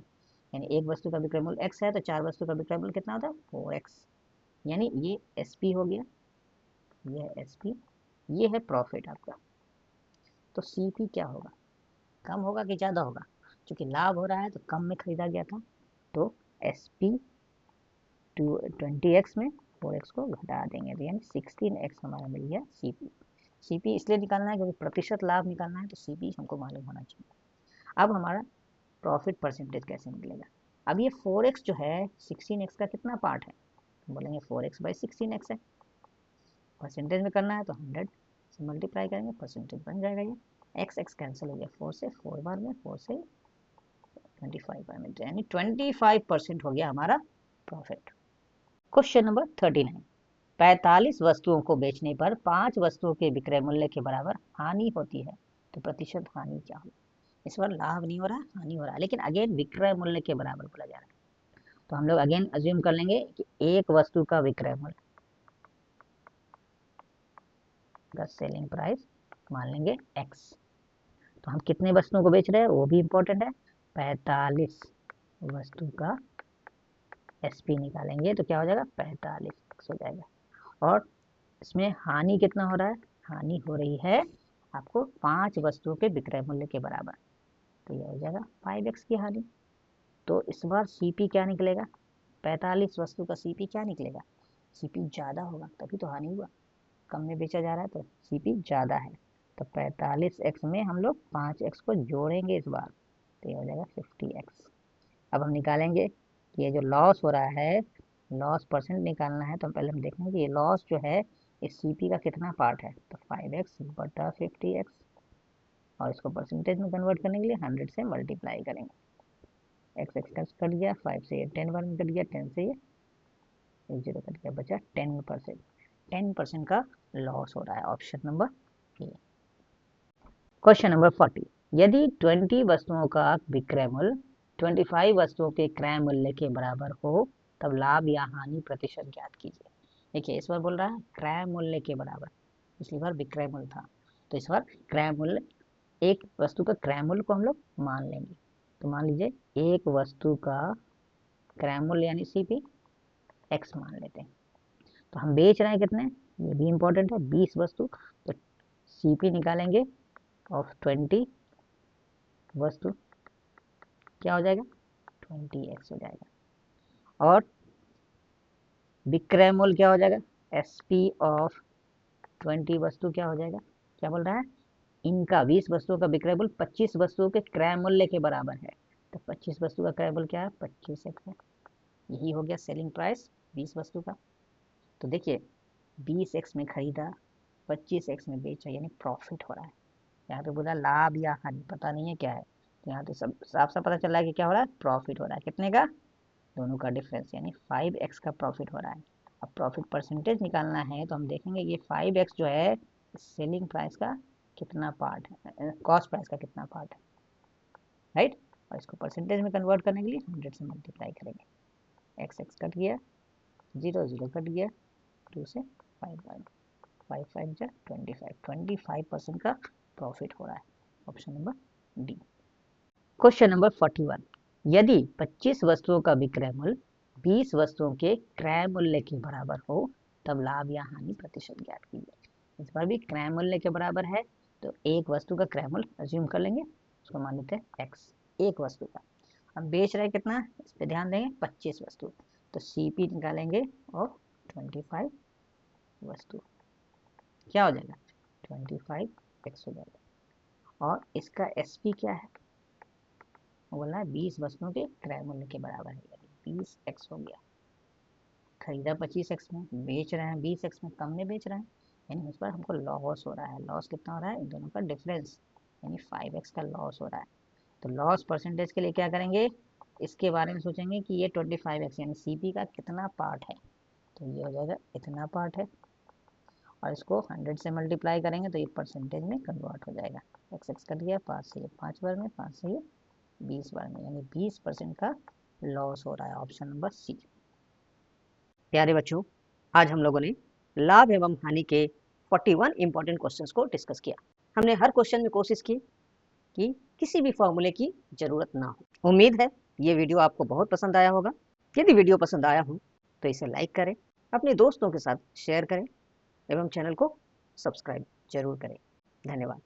यानी एक वस्तु का विक्रय मूल्य x है तो 4 वस्तु का विक्रय मूल्य कितना होता है 4x, यानी ये SP हो गया, ये है SP, ये है प्रॉफिट आपका। तो CP क्या होगा, कम होगा कि ज़्यादा होगा, क्योंकि लाभ हो रहा है तो कम में खरीदा गया था, तो SP 20x में 4x को घटा देंगे तो यानी 16x हमारा मिल गया CP। CP इसलिए निकालना है क्योंकि प्रतिशत लाभ निकालना है, तो CP हमको मालूम होना चाहिए। अब हमारा प्रॉफिट परसेंटेज कैसे निकलेगा, अब ये 4x जो है 16x का कितना पार्ट है, बोलेंगे 4x/16x है, परसेंटेज में करना है तो 100 से मल्टीप्लाई करेंगे परसेंटेज बन जाएगा, ये x कैंसिल हो गया, 4 से 4 बार में, 4 से 25 बार में, यानी 25% हो गया हमारा प्रॉफिट। क्वेश्चन नंबर 39, 45 वस्तुओं को बेचने पर 5 वस्तुओं के विक्रय मूल्य के बराबर हानि होती है तो प्रतिशत हानि क्या होगी। इस बार लाभ नहीं हो रहा हानि हो रहा है, लेकिन अगेन विक्रय मूल्य के बराबर बोला जा रहा है, तो हम लोग अगेन अज्यूम कर लेंगे कि एक वस्तु का विक्रय मूल्य सेलिंग प्राइस मान लेंगे x। तो हम कितने वस्तुओं को बेच रहे हैं वो भी इंपॉर्टेंट है, 45 वस्तु का SP निकालेंगे तो क्या हो जाएगा 45x हो जाएगा। और इसमें हानि कितना हो रहा है, हानि हो रही है आपको 5 वस्तुओं के विक्रय मूल्य के बराबर, तो यह हो जाएगा 5x की हानि। तो इस बार CP क्या निकलेगा, 45 वस्तु का CP क्या निकलेगा, CP ज़्यादा होगा, तभी तो हानि हुआ, कम में बेचा जा रहा है तो CP ज़्यादा है। तो 45x में हम लोग 5x को जोड़ेंगे इस बार, तो ये हो जाएगा 50x। अब हम निकालेंगे कि ये जो लॉस हो रहा है, लॉस परसेंट निकालना है, तो हम पहले हम देखेंगे कि ये लॉस जो है इस CP का कितना पार्ट है, तो 5x बटा 50x, और इसको परसेंटेज में कन्वर्ट करने के लिए 100 से मल्टीप्लाई करेंगे। x कट गया, 5 से ये 10 बार में कट गया, 10 से ये 0 कट गया, बचा 10%। 10% का लॉस हो रहा है, option number A. Question number 40, यदि 20 वस्तुओं का विक्रय मूल्य 25 वस्तुओं के क्रय मूल्य के बराबर हो, तब लाभ या हानि प्रतिशत ज्ञात कीजिए। देखिए इस बार बोल रहा है क्रय मूल्य के बराबर, पिछली बार विक्रय मूल्य था, तो इस बार क्रय मूल्य, एक वस्तु का क्रय मूल्य को हम लोग मान लेंगे। तो मान लीजिए एक वस्तु का क्रय मूल्य यानी CP x मान लेते हैं। तो हम बेच रहे हैं कितने, ये भी इंपॉर्टेंट है, 20 वस्तु, तो CP निकालेंगे ऑफ 20 वस्तु, क्या हो जाएगा 20x हो जाएगा। और विक्रय मूल्य क्या हो जाएगा, SP ऑफ 20 वस्तु क्या हो जाएगा, क्या बोल रहा है, इनका 20 वस्तुओं का विक्रय मूल्य 25 वस्तुओं के क्रय मूल्य के बराबर है। तो 25 वस्तु का क्रय मूल्य क्या है, 25x है, यही हो गया सेलिंग प्राइस 20 वस्तु का। तो देखिए 20x में खरीदा, 25x में बेचा, यानी प्रॉफिट हो रहा है। यहाँ पे बोला लाभ या हानि, पता नहीं है क्या है, तो यहाँ पे सब साफ साफ पता चल रहा है कि क्या हो रहा है, प्रॉफिट हो रहा है। कितने का, दोनों का डिफरेंस, यानी 5x का प्रॉफिट हो रहा है। अब प्रॉफिट परसेंटेज निकालना है, तो हम देखेंगे ये 5x जो है सेलिंग प्राइस का कितना पार्ट है, कॉस्ट प्राइस का कितना पार्ट है, राइट। और इसको परसेंटेज में कन्वर्ट करने के लिए 100 से मल्टीप्लाई करेंगे। x कट गया, 0 कट गया, 2 से 5 5 5 जा 25% का प्रॉफिट हो रहा है, option number D. Question number 41, यदि 25 वस्तुओं का विक्रय मूल्य 20 वस्तुओं के क्रय मूल्य के बराबर हो, तब लाभ या हानि प्रतिशत ज्ञात कीजिए। इस बार भी क्रय मूल्य के बराबर है, तो एक वस्तु का क्रय मूल्य अज्यूम कर लेंगे, उसको मान लेते हैं x, एक वस्तु का। हम बेच रहे हैं कितना, इस पे ध्यान देंगे, 25 वस्तु, तो CP निकालेंगे और 25 वस्तु, क्या हो जाएगा 25x हो जाएगा। और इसका SP क्या है, बोला 20 वस्तुओं के क्रय मूल्य के बराबर है, यानी 20x हो गया। खरीदा 25x में, बेच रहे हैं 20x में, कम में बेच रहे हैं, यानी इस पर हमको लॉस हो रहा है। लॉस कितना हो रहा है, इन दोनों का डिफरेंस, यानी 5x का लॉस हो रहा है। तो लॉस परसेंटेज के लिए क्या करेंगे, इसके बारे में सोचेंगे कि ये 25x यानी CP का कितना पार्ट है, तो ये हो जाएगा इतना पार्ट है, और इसको 100 से मल्टीप्लाई करेंगे तो ये परसेंटेज में कन्वर्ट हो जाएगा। x कट गया, 5 से ये 5 बार में, 5 से ये 20 बार में, यानी 20% का लॉस हो रहा है, ऑप्शन नंबर सी। प्यारे बच्चों, आज हम लोगों ने लाभ एवं हानि के 41 इंपॉर्टेंट क्वेश्चंस को डिस्कस किया। हमने हर क्वेश्चन में कोशिश की कि किसी भी फॉर्मूले की जरूरत ना हो। उम्मीद है ये वीडियो आपको बहुत पसंद आया होगा। यदि वीडियो पसंद आया हो तो इसे लाइक करें, अपने दोस्तों के साथ शेयर करें एवं चैनल को सब्सक्राइब जरूर करें। धन्यवाद।